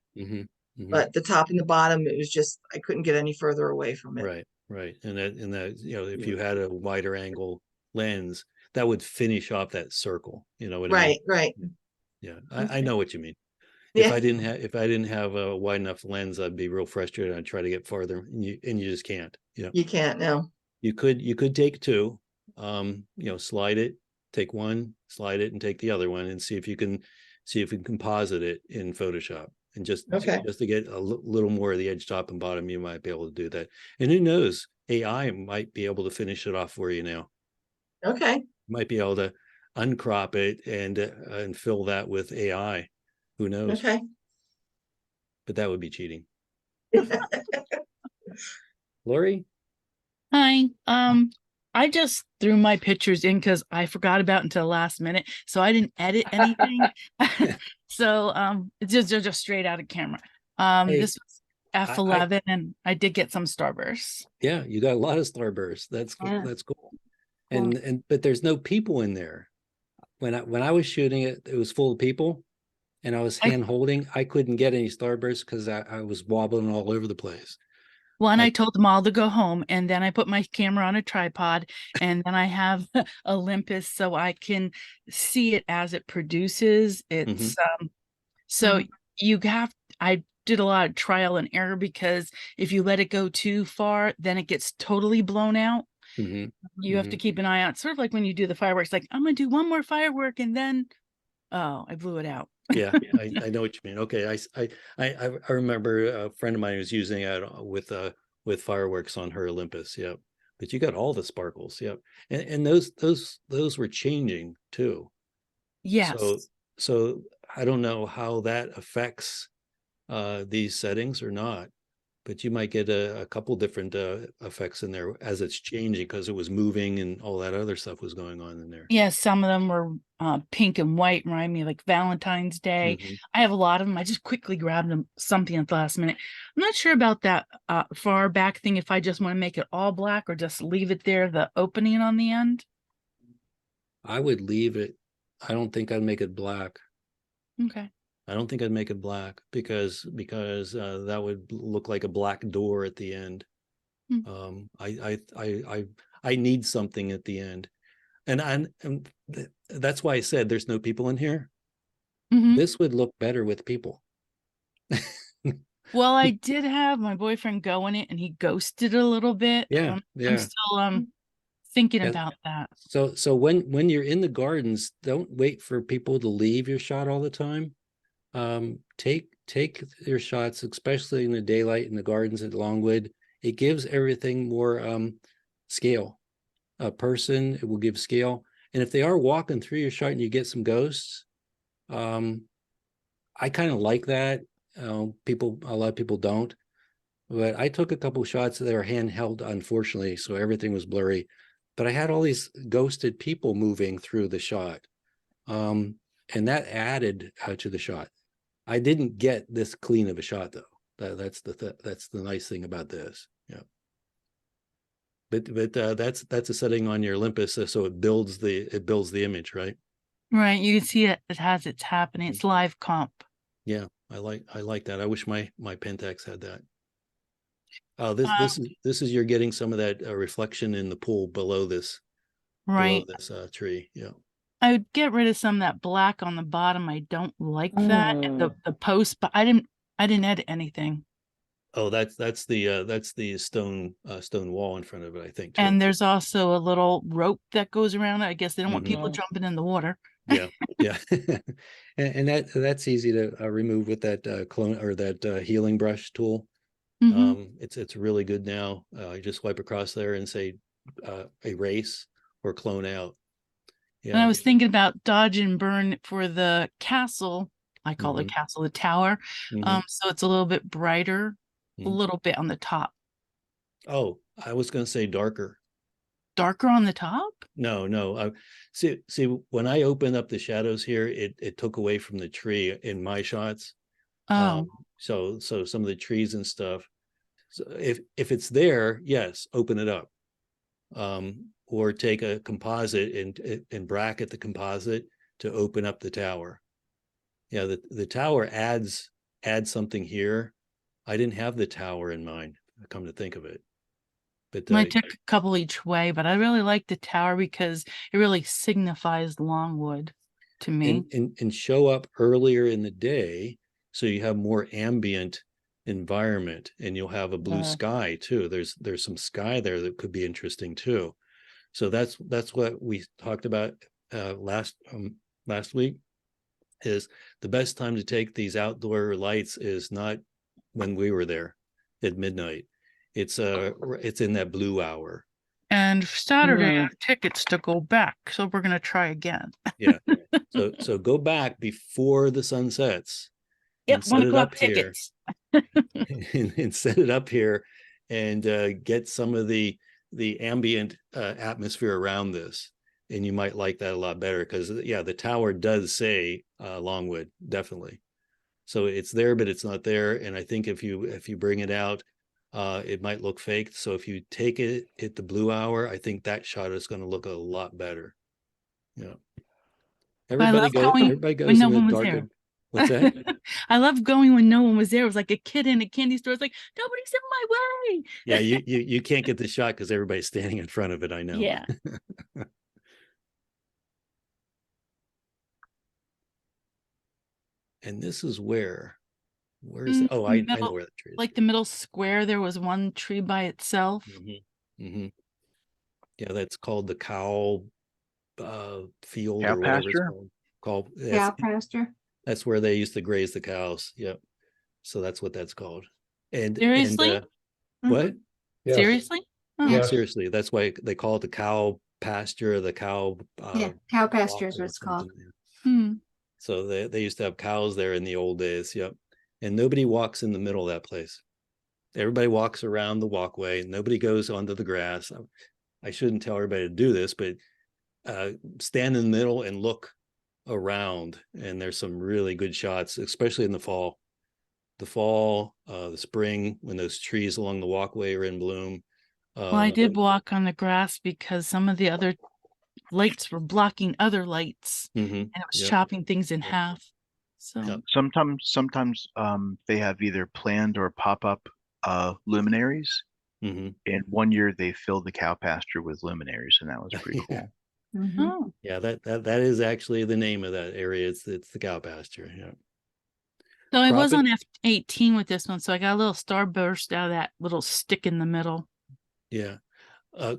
But the top and the bottom, it was just I couldn't get any further away from it. Right, and that if you had a wider angle lens, that would finish off that circle. You know what I mean? Right. Yeah, I know what you mean. If I didn't have a wide enough lens, I'd be real frustrated. I'd try to get farther, and you just can't. You can't. No. You could take two, slide it, take one, slide it, and take the other one, and see if you can composite it in Photoshop. And just to get a little more of the edge, top, and bottom, you might be able to do that. And who knows, AI might be able to finish it off for you now. Okay. Might be able to uncrop it and fill that with AI. Who knows? Okay. But that would be cheating. Lori? Hi. I just threw my pictures in because I forgot about until the last minute, so I didn't edit anything. So it's just straight out of camera. This was F11, and I did get some starbursts. Yeah, you got a lot of starbursts. That's cool. And but there's no people in there. When I was shooting it, it was full of people, and I was hand holding. I couldn't get any starbursts because I was wobbling all over the place. Well, and I told them all to go home, and then I put my camera on a tripod, and then I have Olympus so I can see it as it produces. It's so I did a lot of trial and error, because if you let it go too far, then it gets totally blown out. You have to keep an eye out. Sort of like when you do the fireworks, like I'm gonna do one more firework, and then I blew it out. Yeah, I know what you mean. Okay, I remember a friend of mine was using it with fireworks on her Olympus. Yep, but you got all the sparkles. Yep, and those were changing too. Yes. So I don't know how that affects these settings or not, but you might get a couple different effects in there as it's changing, because it was moving and all that other stuff was going on in there. Yeah, some of them were pink and white, remind me of like Valentine's Day. I have a lot of them. I just quickly grabbed something at the last minute. I'm not sure about that far back thing, if I just want to make it all black or just leave it there, the opening on the end. I would leave it. I don't think I'd make it black. Okay. I don't think I'd make it black because that would look like a black door at the end. I need something at the end, and that's why I said there's no people in here. This would look better with people. Well, I did have my boyfriend go in it, and he ghosted a little bit. Yeah. I'm still thinking about that. So when you're in the gardens, don't wait for people to leave your shot all the time. Take your shots, especially in the daylight in the gardens at Longwood. It gives everything more scale. A person, it will give scale. And if they are walking through your shot and you get some ghosts, I kind of like that. A lot of people don't, but I took a couple shots that were handheld, unfortunately, so everything was blurry. But I had all these ghosted people moving through the shot, and that added to the shot. I didn't get this clean of a shot though. That's the nice thing about this. Yeah. But that's a setting on your Olympus, so it builds the image, right? Right. You can see it as it's happening. It's live comp. Yeah, I like that. I wish my Pentax had that. This is you're getting some of that reflection in the pool below this, right? Below this tree. Yeah. I would get rid of some of that black on the bottom. I don't like that the post, but I didn't edit anything. Oh, that's the stone wall in front of it, I think. Too. And there's also a little rope that goes around it. I guess they don't want people jumping in the water. Yeah. and that's easy to remove with that clone or that healing brush tool. It's really good now. You just wipe across there and say erase or clone out. Yeah. And I was thinking about dodge and burn for the castle. I call it castle, the tower. So it's a little bit brighter, a little bit on the top. Oh, I was going to say darker. darker on the top? No, no. See, when I opened up the shadows here, it took away from the tree in my shots. Oh, So some of the trees and stuff. So if it's there, yes, open it up. Or take a composite and bracket the composite to open up the tower. Yeah, the tower adds something here. I didn't have the tower in mind, come to think of it. But I took a couple each way, but I really like the tower because it really signifies Longwood to me. And show up earlier in the day so you have more ambient environment, and you'll have a blue sky too. There's some sky there that could be interesting too. So that's what we talked about last week. Is the best time to take these outdoor lights is not when we were there at midnight. It's in that blue hour. And Saturday I have tickets to go back, so we're gonna try again. Yeah. So go back before the sun sets. Yep, 1 o'clock tickets. and set it up here, and get some of the ambient atmosphere around this, and you might like that a lot better, because the tower does say Longwood, definitely. So it's there, but it's not there. And I think if you bring it out, it might look fake. So if you take it at the blue hour, I think that shot is going to look a lot better. Yeah. Everybody goes when no in one the was dark. there. What's that? I love going when no one was there. It was like a kid in a candy store. It's like, nobody's in my way. Yeah, you can't get the shot because everybody's standing in front of it. I know. Yeah. And this is where is oh, I know where the tree is. Like the middle square, there was one tree by itself. Yeah, that's called the cow field Cow or whatever pasture? it's called. Cow pasture. That's where they used to graze the cows. Yep. So that's what that's called. And Seriously? What? Yes. Seriously? Oh. Yeah, Yes. seriously. That's why they call it the cow pasture, the cow. Cow pasture is walk what or it's called. something. So they used to have cows there in the old days. Yep. And nobody walks in the middle of that place. Everybody walks around the walkway. Nobody goes onto the grass. I shouldn't tell everybody to do this, but stand in the middle and look around. And there's some really good shots, especially in the fall. The spring, when those trees along the walkway are in bloom. Well, I did walk on the grass because some of the other lights were blocking other lights, and it was chopping things in half. So Sometimes they have either planned or pop-up luminaries. And one year they filled the cow pasture with luminaries, and that was pretty cool. Oh. Yeah, that is actually the name of that area. It's the cow pasture. Yeah. So I was on F18 with this one, so I got a little starburst out of that little stick in the middle. Yeah.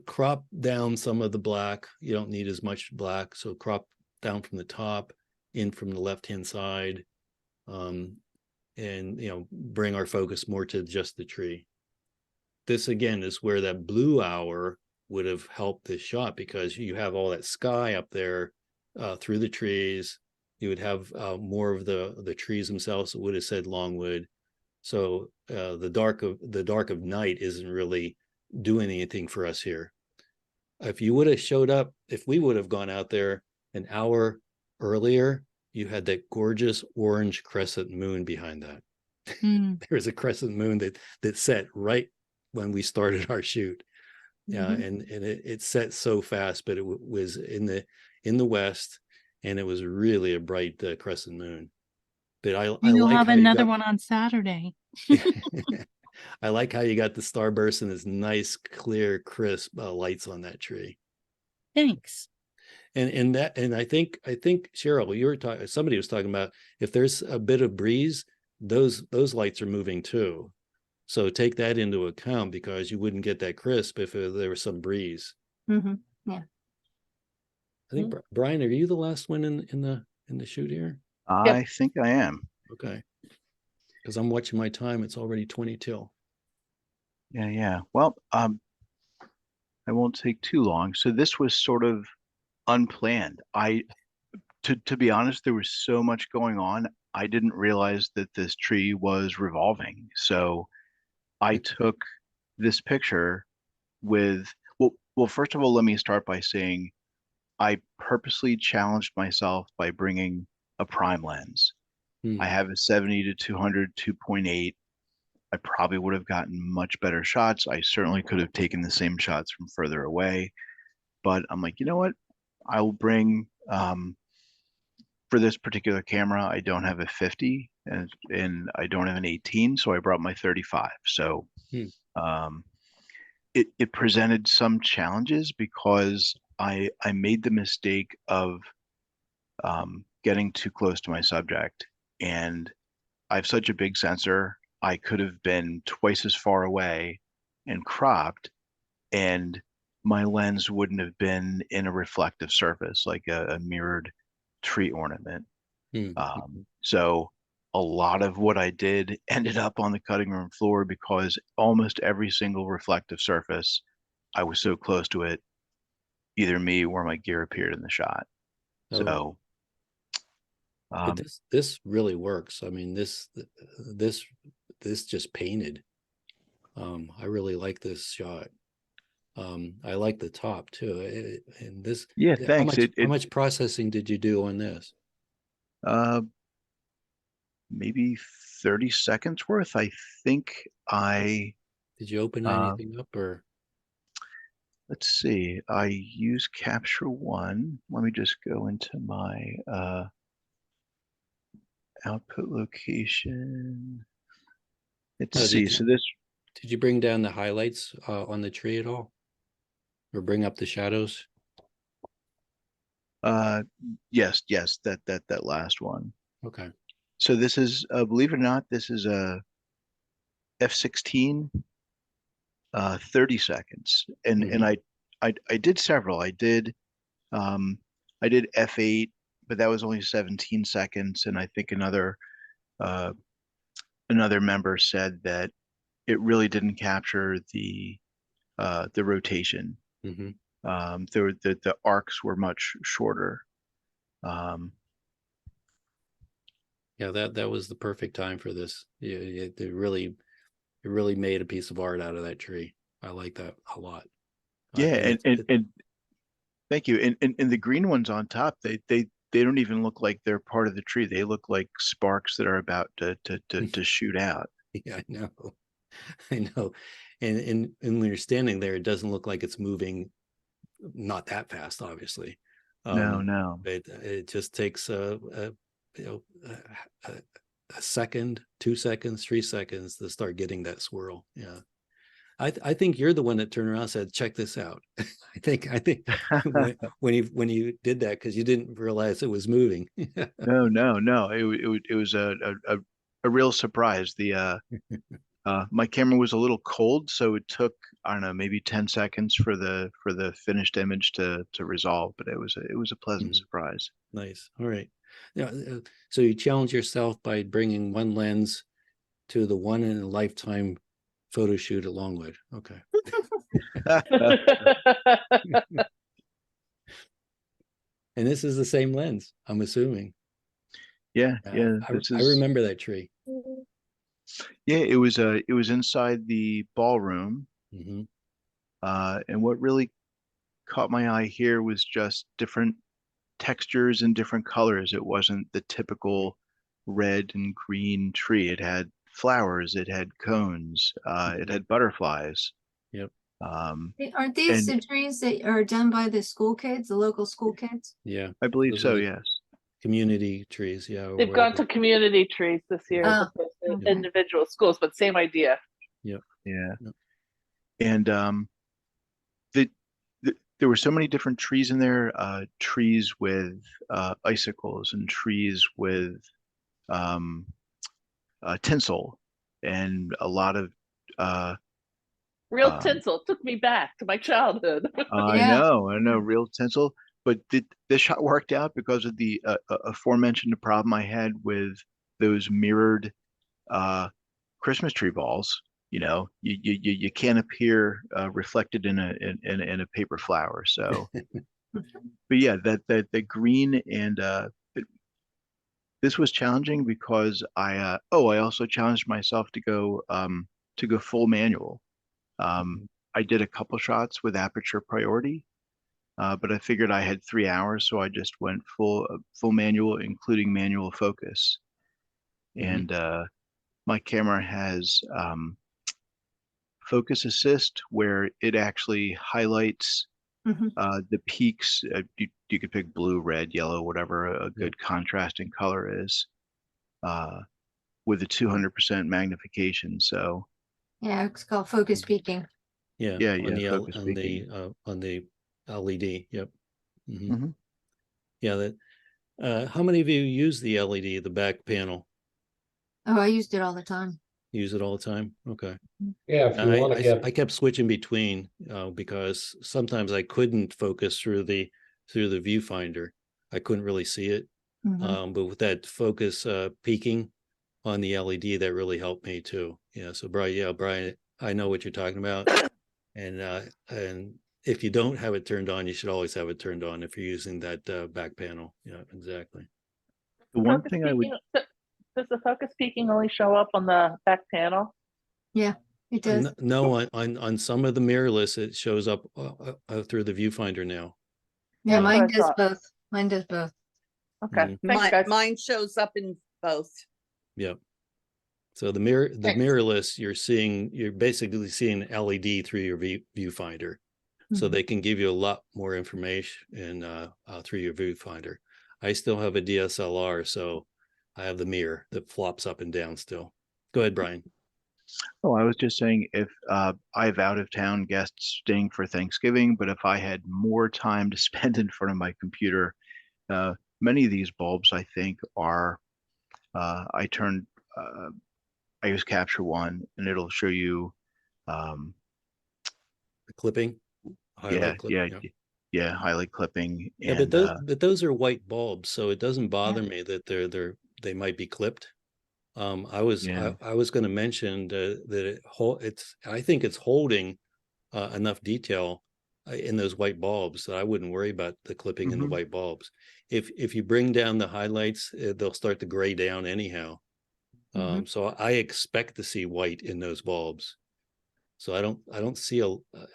Crop down some of the black. You don't need as much black, so crop down from the top, in from the left-hand side, and bring our focus more to just the tree. This again is where that blue hour would have helped this shot, because you have all that sky up there through the trees. You would have more of the trees themselves. It would have said Longwood. So the dark of night isn't really doing anything for us here. If you would have showed up, if we would have gone out there an hour earlier, you had that gorgeous orange crescent moon behind that. There was a crescent moon that set right when we started our shoot. Yeah, and it set so fast, but it was in the west, and it was really a bright crescent moon. But You'll have another one on Saturday. I like how you got the starburst and this nice, clear, crisp lights on that tree. Thanks. And I think Cheryl, you were talking. Somebody was talking about if there's a bit of breeze, those lights are moving too. So take that into account, because you wouldn't get that crisp if there was some breeze. Yeah. I think Brian, are you the last one in the shoot here? I think I am. Okay. Because I'm watching my time. It's already 20 till. Yeah. Well, I won't take too long. So this was sort of unplanned. To be honest, there was so much going on. I didn't realize that this tree was revolving. So I took this picture with, well, Well, first of all, let me start by saying I purposely challenged myself by bringing a prime lens. I have a 70 to 200 2.8. I probably would have gotten much better shots. I certainly could have taken the same shots from further away, but I'm like, you know what? I will bring, for this particular camera, I don't have a 50 and I don't have an 18, so I brought my 35. So it presented some challenges because I made the mistake of getting too close to my subject, and I have such a big sensor. I could have been twice as far away and cropped, and my lens wouldn't have been in a reflective surface like a mirrored tree ornament. So a lot of what I did ended up on the cutting room floor because almost every single reflective surface, I was so close to it, either me or my gear appeared in the shot. So but this really works. I mean, this just painted. I really like this shot. I like the top too. And this, yeah, thanks. How much processing did you do on this? Maybe 30 seconds worth. I think did you open anything up, or let's see, I use Capture One. Let me just go into my output location. Let's see. So this, did you bring down the highlights on the tree at all, or bring up the shadows? yes, that last one. Okay. So this is, believe it or not, this is a f/16, 30 seconds, and I did several. I did f/8, but that was only 17 seconds, and I think another member said that it really didn't capture the rotation. The arcs were much shorter. Yeah, that was the perfect time for this. Yeah, it really made a piece of art out of that tree. I like that a lot. Yeah, and thank you. And the green ones on top, they don't even look like they're part of the tree. They look like sparks that are about to shoot out. Yeah, I know. And when you're standing there, it doesn't look like it's moving, not that fast, obviously. No. It just takes a second, 2 seconds, 3 seconds to start getting that swirl. Yeah. I think you're the one that turned around and said, check this out. I think when you did that, because you didn't realize it was moving. No. It was a real surprise. My camera was a little cold, so it took, I don't know, maybe 10 seconds for the finished image to resolve, but it was a pleasant surprise. Nice. All right. Yeah. So you challenge yourself by bringing one lens to the one in a lifetime photo shoot at Longwood. Okay. And this is the same lens, I'm assuming. Yeah. I remember that tree. Yeah, it was inside the ballroom. And what really caught my eye here was just different textures and different colors. It wasn't the typical red and green tree. It had flowers, it had cones, it had butterflies. Yep. Aren't these the trees that are done by the school kids, the local school kids? Yeah, I believe so. Yes. Community trees. Yeah. They've gone to community trees this year as opposed to individual schools, but same idea. Yep. Yeah. Yep. And there were so many different trees in there, trees with icicles and trees with tinsel, and a lot of real tinsel. Took me back to my childhood. I know, real tinsel. But this shot worked out because of the aforementioned problem I had with those mirrored Christmas tree balls. You know, you can't appear reflected in a paper flower. So, but yeah, that green and this was challenging because I also challenged myself to go full manual. I did a couple shots with aperture priority, but I figured I had 3 hours, so I just went full manual, including manual focus. And my camera has focus assist, where it actually highlights the peaks. You could pick blue, red, yellow, whatever a good contrasting color is, with a 200% magnification. So Yeah, it's called focus peaking. Yeah, yeah, on the focus peaking. on the LED. Yep. Mhm. Yeah, that how many of you use the LED, the back panel? Oh, I used it all the time. Use it all the time? Okay. Yeah, if you want to get, I kept switching between because sometimes I couldn't focus through the viewfinder. I couldn't really see it. But with that focus peaking on the LED, that really helped me too. Yeah. So Brian, I know what you're talking about. And if you don't have it turned on, you should always have it turned on if you're using that back panel. Yeah, exactly. The one thing I would, Does the focus peaking only show up on the back panel? Yeah, it does. No, on some of the mirrorless, it shows up through the viewfinder now. Yeah, That's what mine I does thought. both. Mine does both. Okay, thanks, guys. Mine shows up in both. Yep. So the mirrorless, you're basically seeing LED through your viewfinder. So they can give you a lot more information through your viewfinder. I still have a DSLR, so I have the mirror that flops up and down still. Go ahead, Brian. Oh, I was just saying, if I have out of town guests staying for Thanksgiving, but if I had more time to spend in front of my computer, many of these bulbs, I think, are, I use Capture One, and it'll show you the clipping. Highlight clipping. Yeah, And, but those are white bulbs, so it doesn't bother me that they might be clipped. I was going to mention that I think it's holding enough detail in those white bulbs that I wouldn't worry about the clipping in the white bulbs. If you bring down the highlights, they'll start to gray down anyhow. So I expect to see white in those bulbs. So I don't see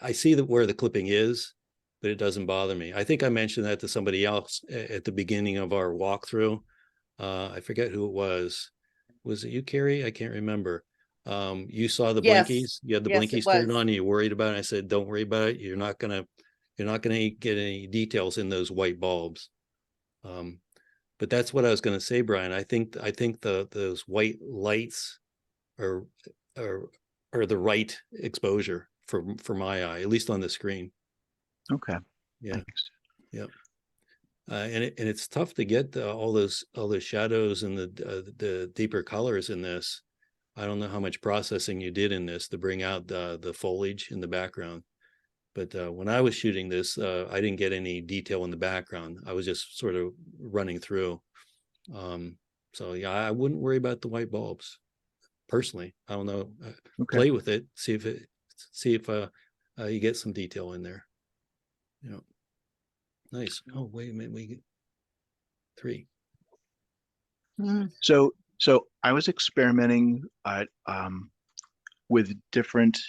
I see where the clipping is, but it doesn't bother me. I think I mentioned that to somebody else at the beginning of our walkthrough. I forget who it was. Was it you, Carrie? I can't remember. You saw the blinkies. You had the blinkies turned on and you worried about it. I said, don't worry about it. You're not gonna get any details in those white bulbs. But that's what I was gonna say, Brian. I think those white lights are the right exposure for my eye, at least on the screen. Okay. Yeah. Thanks. Yep. And it's tough to get all those shadows and the deeper colors in this. I don't know how much processing you did in this to bring out the foliage in the background, but when I was shooting this, I didn't get any detail in the background. I was just sort of running through. So yeah, I wouldn't worry about the white bulbs. Personally, I don't know. Play with it, see if you get some detail in there. You know. Nice. Oh, wait a minute. We get 3. So I was experimenting with different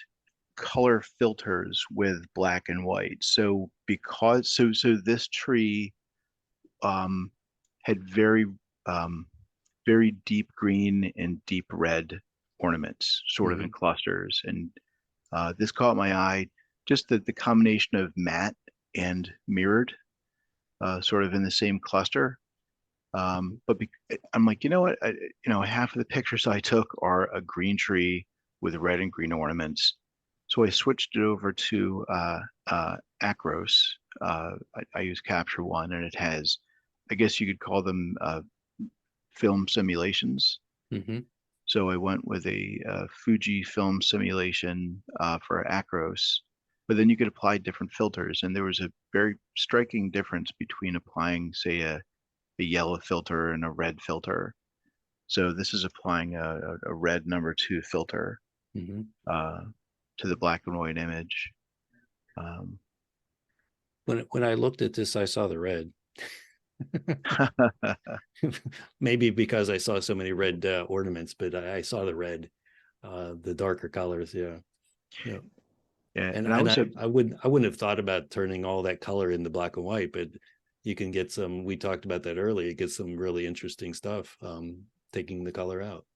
color filters with black and white. So this tree had very deep green and deep red ornaments, sort of in clusters, and this caught my eye. Just the combination of matte and mirrored, sort of in the same cluster. But I'm like, you know what? Half of the pictures I took are a green tree with red and green ornaments. So I switched it over to Acros. I use Capture One, and it has, I guess you could call them film simulations. So I went with a Fuji film simulation for Acros. But then you could apply different filters, and there was a very striking difference between applying, say, a yellow filter and a red filter. So this is applying a red number 2 filter to the black and white image. When I looked at this, I saw the red. Maybe because I saw so many red ornaments, but I saw the red, the darker colors. Yeah. Yeah, And I wouldn't have thought about turning all that color into black and white, but you can get some, we talked about that earlier, get some really interesting stuff, taking the color out.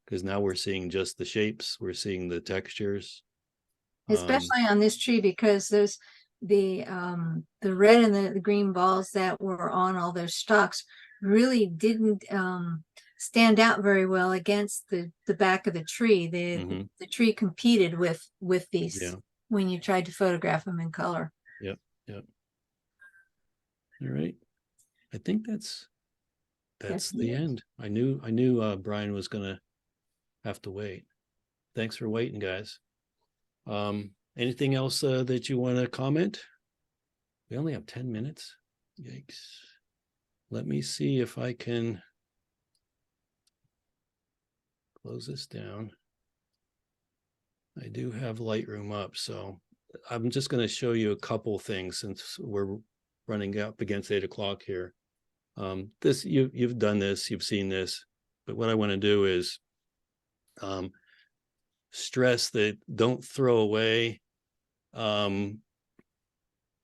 Because now we're seeing just the shapes, we're seeing the textures. Especially on this tree, because there's the red and the green balls that were on all those stalks really didn't stand out very well against the back of the tree. The tree competed with these when you tried to photograph them in color. Yep. All right. I think that's the end. I knew Brian was gonna have to wait. Thanks for waiting, guys. Anything else that you want to comment? We only have 10 minutes. Yikes. Let me see if I can close this down. I do have Lightroom up, so I'm just going to show you a couple things since we're running up against 8 o'clock here. This you've done this, you've seen this, but what I want to do is stress that don't throw away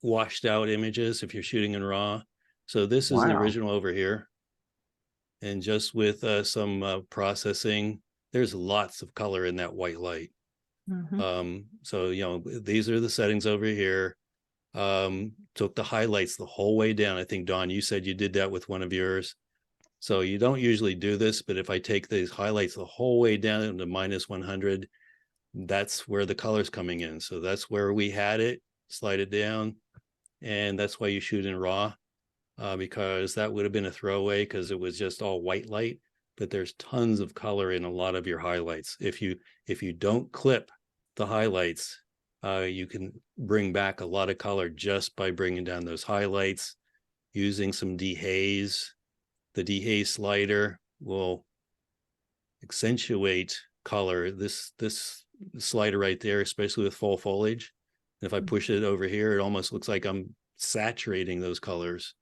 washed out images if you're shooting in RAW. So this is an original over here, and just with some processing, there's lots of color in that white light. So these are the settings over here. Took the highlights the whole way down. I think Dawn, you said you did that with one of yours. So you don't usually do this, but if I take these highlights the whole way down to -100, that's where the color's coming in. So that's where we had it, slide it down. And that's why you shoot in RAW, because that would have been a throwaway because it was just all white light, but there's tons of color in a lot of your highlights. If you don't clip the highlights, you can bring back a lot of color just by bringing down those highlights, using some dehaze. The dehaze slider will accentuate color. This slider right there, especially with fall foliage. If I push it over here, it almost looks like I'm saturating those colors.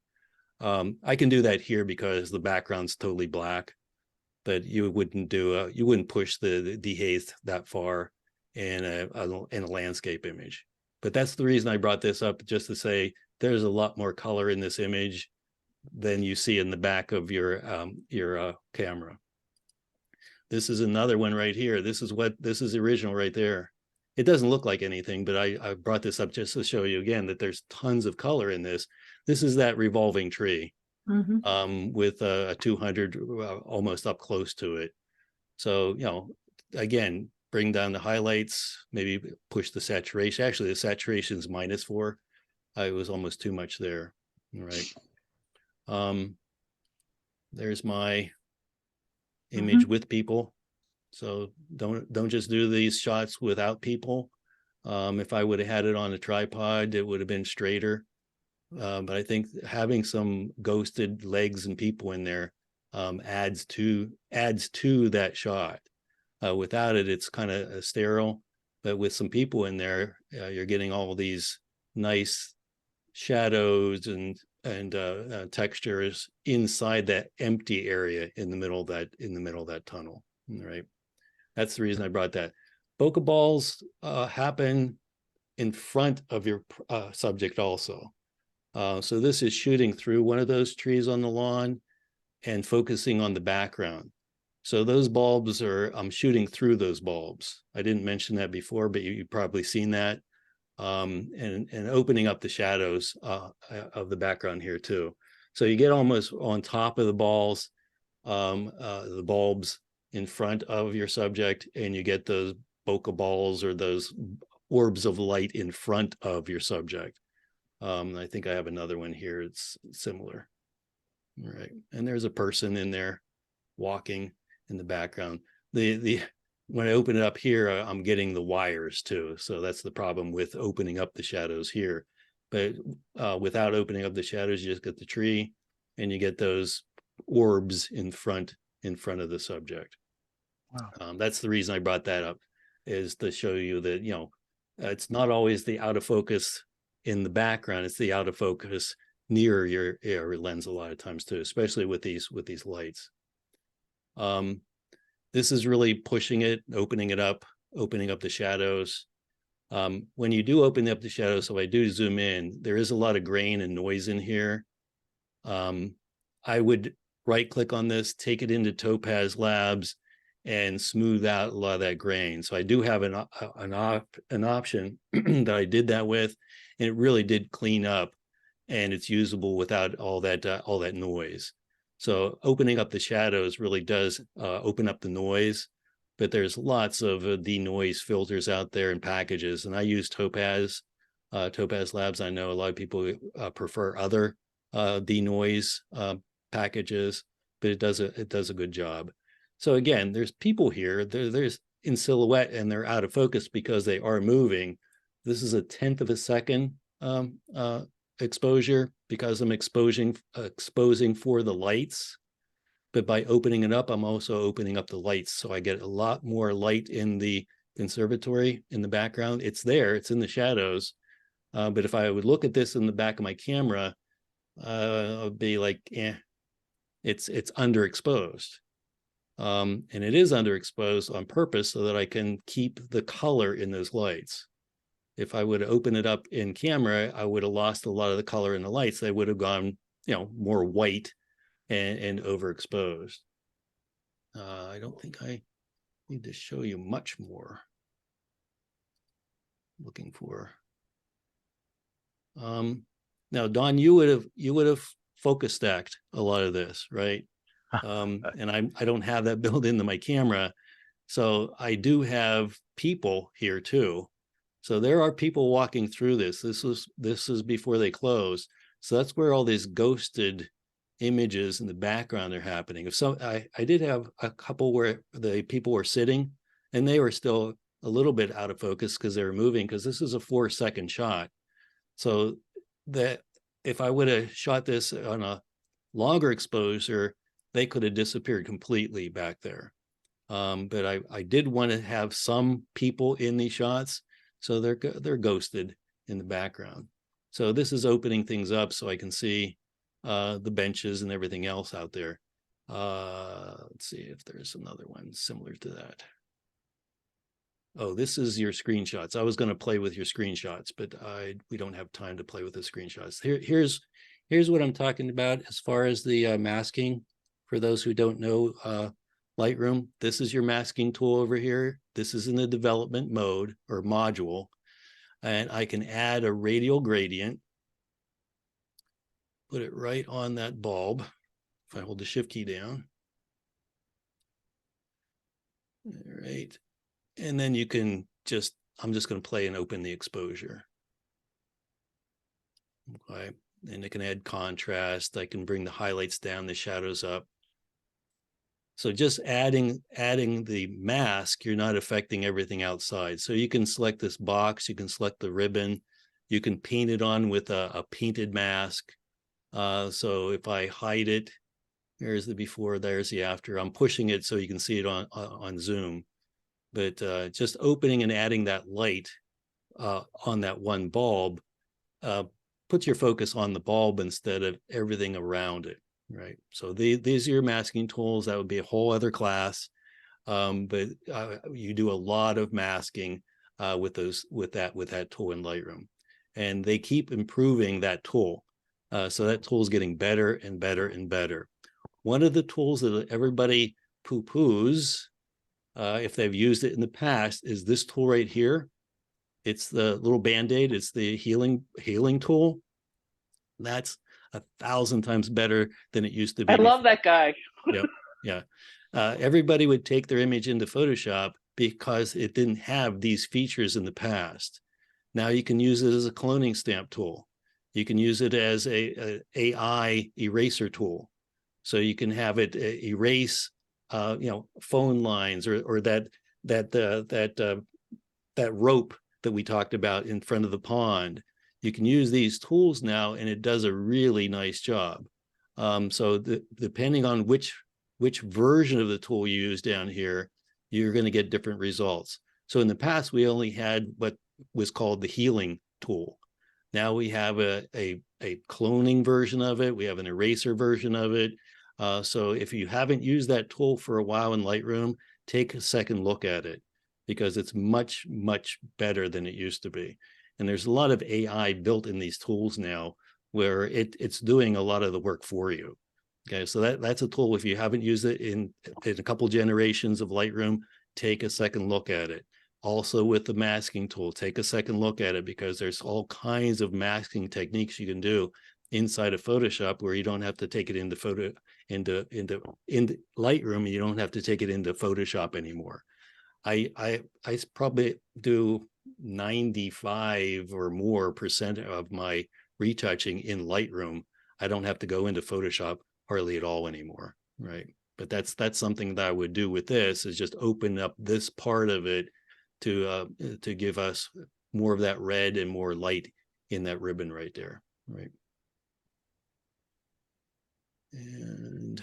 I can do that here because the background's totally black, but you wouldn't push the dehaze that far in a landscape image. But that's the reason I brought this up, just to say there's a lot more color in this image than you see in the back of your camera. This is another one right here. This is the original right there. It doesn't look like anything, but I brought this up just to show you again that there's tons of color in this. This is that revolving tree with a 200 almost up close to it. So, again, bring down the highlights, maybe push the saturation. Actually, the saturation is -4. It was almost too much there. All right. There's my image with people. So don't just do these shots without people. If I would have had it on a tripod, it would have been straighter. But I think having some ghosted legs and people in there adds to that shot. Without it, it's kind of sterile. But with some people in there, you're getting all these nice shadows and textures inside that empty area in the middle of that tunnel. All right. That's the reason I brought that. Bokeh balls happen in front of your subject also. So this is shooting through one of those trees on the lawn and focusing on the background. So those bulbs I'm shooting through those bulbs. I didn't mention that before, but you've probably seen that. And opening up the shadows of the background here too. So you get almost on top of the balls, the bulbs in front of your subject, and you get those bokeh balls or those orbs of light in front of your subject. I think I have another one here. It's similar. All right. And there's a person in there walking in the background. When I open it up here, I'm getting the wires too. So that's the problem with opening up the shadows here. But without opening up the shadows, you just get the tree and you get those orbs in front of the subject. Wow. That's the reason I brought that up, is to show you that, it's not always the out of focus in the background. It's the out of focus near your lens a lot of times too, especially with these lights. This is really pushing it, opening it up, opening up the shadows. When you do open up the shadow, so I do zoom in, there is a lot of grain and noise in here. I would right click on this, take it into Topaz Labs, and smooth out a lot of that grain. So I do have an option that I did that with, and it really did clean up, and it's usable without all that noise. So opening up the shadows really does open up the noise, but there's lots of denoise filters out there and packages, and I use Topaz Labs. I know a lot of people prefer other denoise packages, but it does a good job. So again, there's people here. There's in silhouette, and they're out of focus because they are moving. This is 1/10 of a second exposure because I'm exposing for the lights. But by opening it up, I'm also opening up the lights, so I get a lot more light in the conservatory in the background. It's there, it's in the shadows. But if I would look at this in the back of my camera, I'd be like, it's underexposed. And it is underexposed on purpose so that I can keep the color in those lights. If I would open it up in camera, I would have lost a lot of the color in the lights. They would have gone, more white and overexposed. I don't think I need to show you much more. Looking for. Now, Don, you would have focus stacked a lot of this, right? And I don't have that built into my camera. So I do have people here too. So there are people walking through this. This is before they close. So that's where all these ghosted images in the background are happening. I did have a couple where the people were sitting and they were still a little bit out of focus because they were moving, because this is a 4-second shot. So that if I would have shot this on a longer exposure, they could have disappeared completely back there. But I did want to have some people in these shots, so they're ghosted in the background. So this is opening things up so I can see the benches and everything else out there. Let's see if there's another one similar to that. Oh, this is your screenshots. I was going to play with your screenshots, but we don't have time to play with the screenshots. Here's what I'm talking about as far as the masking. For those who don't know Lightroom, this is your masking tool over here. This is in the development mode or module, and I can add a radial gradient. Put it right on that bulb. If I hold the shift key down. All right. And then you can I'm just going to play and open the exposure. Okay. And I can add contrast. I can bring the highlights down, the shadows up. So just adding the mask, you're not affecting everything outside. So you can select this box, you can select the ribbon, you can paint it on with a painted mask. So if I hide it, there's the before, there's the after. I'm pushing it so you can see it on Zoom. But just opening and adding that light on that one bulb puts your focus on the bulb instead of everything around it, right? So these are your masking tools. That would be a whole other class, but you do a lot of masking with that tool in Lightroom, and they keep improving that tool. So that tool is getting better and better and better. One of the tools that everybody poo-poos if they've used it in the past is this tool right here. It's the little Band-Aid. It's the healing tool. That's 1,000 times better than it used to be. I love that guy. Yep. Yeah. Everybody would take their image into Photoshop because it didn't have these features in the past. Now you can use it as a cloning stamp tool. You can use it as a AI eraser tool. So you can have it erase phone lines or that rope that we talked about in front of the pond. You can use these tools now, and it does a really nice job. So depending on which version of the tool you use down here, you're going to get different results. So in the past, we only had what was called the healing tool. Now we have a cloning version of it. We have an eraser version of it. So if you haven't used that tool for a while in Lightroom, take a second look at it. because it's much, much better than it used to be. And there's a lot of AI built in these tools now where it's doing a lot of the work for you. Okay, so that's a tool. If you haven't used it in a couple generations of Lightroom, take a second look at it. Also with the masking tool, take a second look at it, because there's all kinds of masking techniques you can do inside of Photoshop where you don't have to take it into Lightroom. You don't have to take it into Photoshop anymore. I probably do 95 or more % of my retouching in Lightroom. I don't have to go into Photoshop hardly at all anymore, right? But that's something that I would do with this, is just open up this part of it to give us more of that red and more light in that ribbon right there, right? And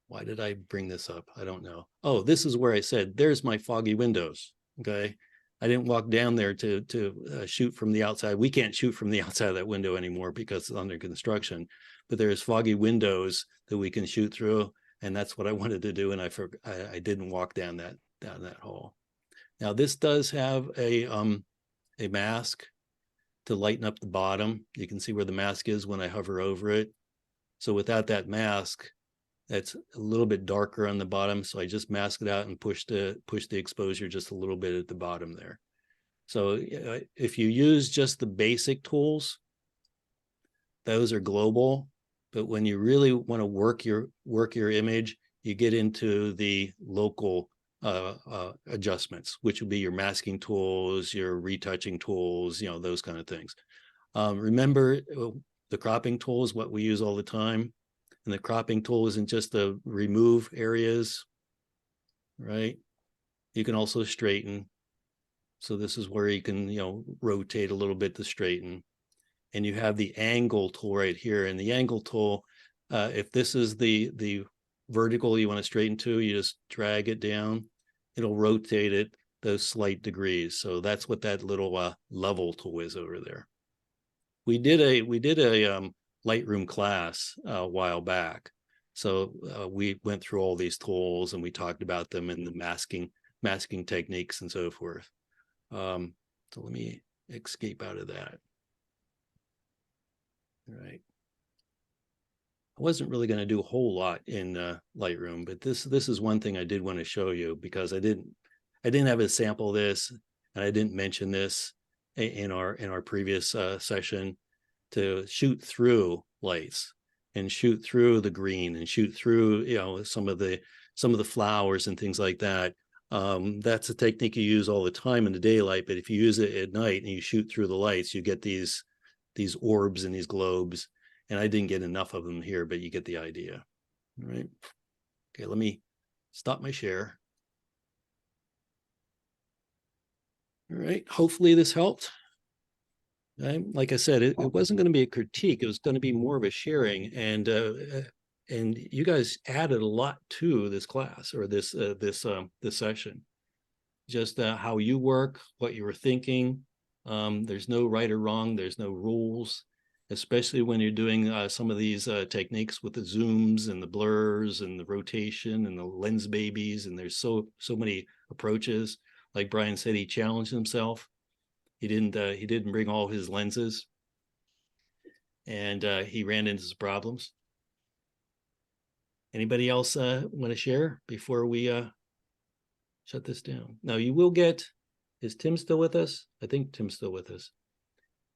why did I bring this up? I don't know. Oh, this is where I said, there's my foggy windows. Okay. I didn't walk down there to shoot from the outside. We can't shoot from the outside of that window anymore because it's under construction, but there's foggy windows that we can shoot through. And that's what I wanted to do. And I didn't walk down that hall. Now this does have a mask to lighten up the bottom. You can see where the mask is when I hover over it. So without that mask, that's a little bit darker on the bottom. So I just mask it out and push the exposure just a little bit at the bottom there. So if you use just the basic tools, those are global. But when you really want to work your image, you get into the local adjustments, which would be your masking tools, your retouching tools, those kind of things. Remember, the cropping tool is what we use all the time. And the cropping tool isn't just to remove areas, right? You can also straighten. So this is where you can, rotate a little bit to straighten. And you have the angle tool right here. And the angle tool, if this is the vertical you want to straighten to, you just drag it down. It'll rotate it those slight degrees. So that's what that little level tool is over there. We did a Lightroom class a while back. So we went through all these tools and we talked about them and the masking techniques and so forth. So let me escape out of that. All right. I wasn't really going to do a whole lot in Lightroom, but this is one thing I did want to show you, because I didn't have a sample of this, and I didn't mention this in our previous session, to shoot through lights and shoot through the green and shoot through some of the flowers and things like that. That's a technique you use all the time in the daylight, but if you use it at night and you shoot through the lights, you get these orbs and these globes. And I didn't get enough of them here, but you get the idea. All right. Okay, let me stop my share. All right, hopefully this helped. Like I said, it wasn't going to be a critique. It was going to be more of a sharing. And you guys added a lot to this class, or this session. Just how you work, what you were thinking. There's no right or wrong. There's no rules. Especially when you're doing some of these techniques with the zooms and the blurs and the rotation and the lens babies, and there's so many approaches. Like Brian said, he challenged himself. He didn't bring all his lenses, and he ran into some problems. Anybody else want to share before we shut this down? Now you will get. Is Tim still with us? I think Tim's still with us.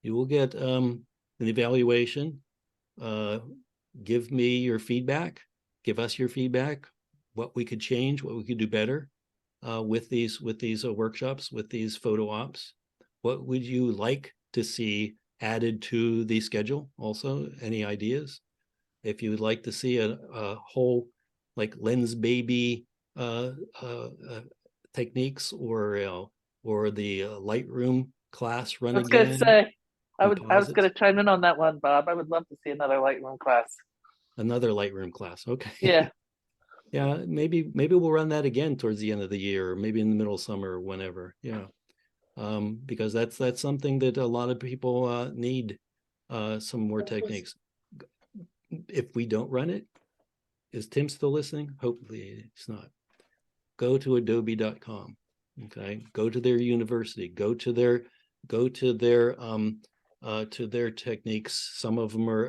You will get an evaluation. Give me your feedback. Give us your feedback. What we could change, what we could do better with these workshops, with these photo ops. What would you like to see added to the schedule? Also, any ideas? If you would like to see a whole like lens baby techniques, or the Lightroom class run again. I was gonna say, I was gonna chime in on that one, Bob. I would love to see another Lightroom class. Another Lightroom class, okay. Yeah. Yeah, maybe we'll run that again towards the end of the year, or maybe in the middle of summer or whenever. Yeah. Because that's something that a lot of people need, some more techniques. If we don't run it, is Tim still listening? Hopefully it's not. go to adobe.com. Okay, go to their university, go to their techniques. Some of them are,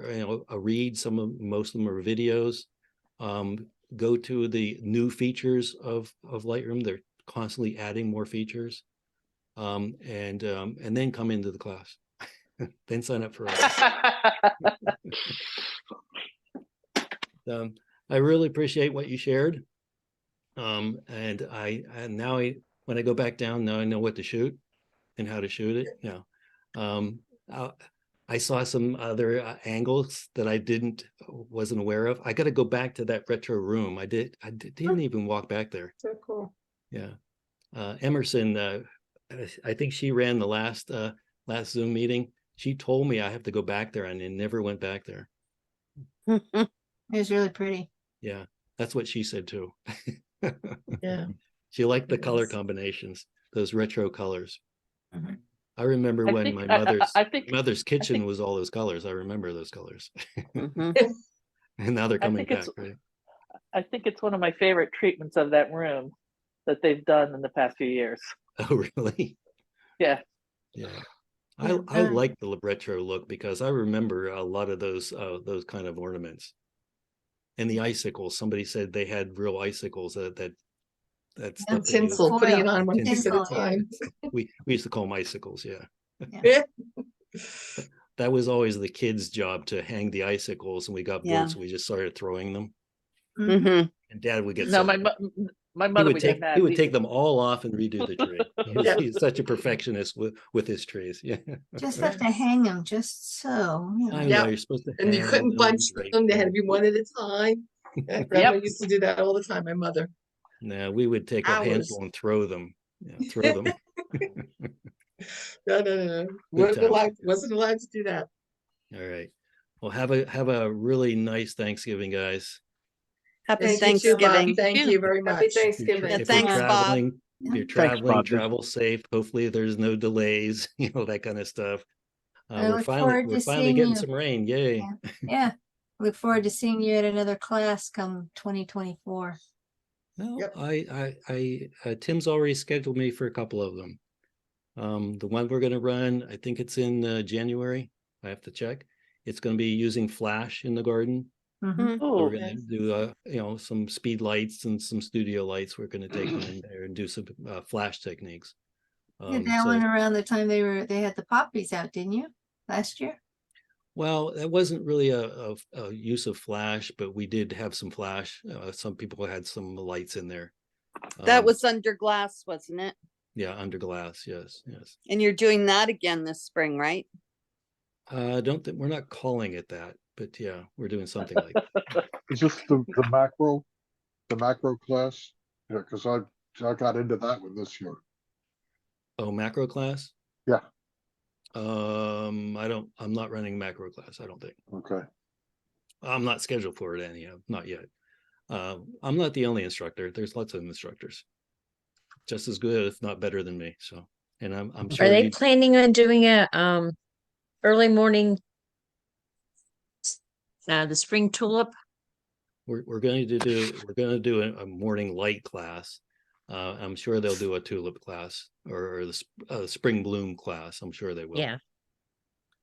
a read, most of them are videos. Go to the new features of Lightroom. They're constantly adding more features. And then come into the class. Then sign up for us. I really appreciate what you shared. And now when I go back down, now I know what to shoot and how to shoot it. Yeah. I saw some other angles that I wasn't aware of. I got to go back to that retro room. I didn't even walk back there. So cool. Yeah. Emerson, I think she ran the last Zoom meeting. She told me I have to go back there, and I never went back there. It was really pretty. Yeah, that's what she said too. Yeah. She liked the color combinations, those retro colors. Mhm. I remember I when think- my I think- mother's kitchen think- was all those colors. I remember those colors. Mhm. And now they're I coming think back, it's- right? I think it's one of my favorite treatments of that room that they've done in the past few years. Oh, really? Yeah. Yeah. Yeah, I very. like the retro look because I remember a lot of those kind of ornaments. And the icicles, somebody said they had real icicles that's Yeah, stuff they used. Tinsel, putting it Foil. on one piece at a Tinsel. time. We used to call them icicles, yeah. Yeah. That was always the kids' job to hang the icicles, and we got Yeah. bored, so we just started throwing them. Mhm. Mhm. And Dad would get No, so my he mother would would take get mad. he would take them all off and redo the tree. Yeah. He's such a perfectionist with his trees. Yeah, Just have to hang them just so. You I know. know Yeah. you're supposed to. And you hang couldn't bunch drape them. They had to be one at a time. Yeah, Grandma Yep. used to do that all the time, my mother. No, we would take a Hours. handful and throw them. Yeah, throw them. No. Wasn't times. allowed to do that. All right. Well, have a really nice Thanksgiving, guys. Happy Thank you, too, Bob. Thanksgiving. Thank you very Happy much. Thanksgiving. Yeah, If thanks, you're Bob. traveling, if you're Thanks, traveling, Bob. travel safe. Hopefully there's no delays, that kind of stuff. I We're look finally forward to getting seeing you. some rain. Yay. Yeah. Yeah. Look forward to seeing you at another class come 2024. No, Yep. Tim's already scheduled me for a couple of them. The one we're going to run, I think it's in January. I have to check. It's going to be using Flash in the garden. Mhm. So Oh, we're going to do some speed lights and some studio lights. We're going to take them in there and do some Flash techniques. Did that one around the time they had the poppies out, didn't you? Last year? Well, that wasn't really a use of Flash, but we did have some Flash. Some people had some lights in there. That was under glass, wasn't it? Yeah, under glass. Yes. And you're doing that again this spring, right? Don't think we're not calling it that, but yeah, we're doing something like that. Is this the macro class? Yeah, because I got into that one this year. Oh, macro class? Yeah. I'm not running macro class, I don't think. Okay. I'm not scheduled for it anyhow, not yet. I'm not the only instructor. There's lots of instructors. Just as good, if not better than me. So, and I'm sure Are they planning on doing a early morning the spring tulip? we're going to do a morning light class. I'm sure they'll do a tulip class or the spring bloom class. I'm sure they will. Yeah.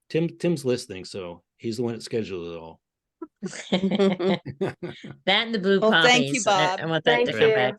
Tim's listening, so he's the one that scheduled it all. That and the blue Well, poppies. thank you, Bob. I want that Thank to come you. back.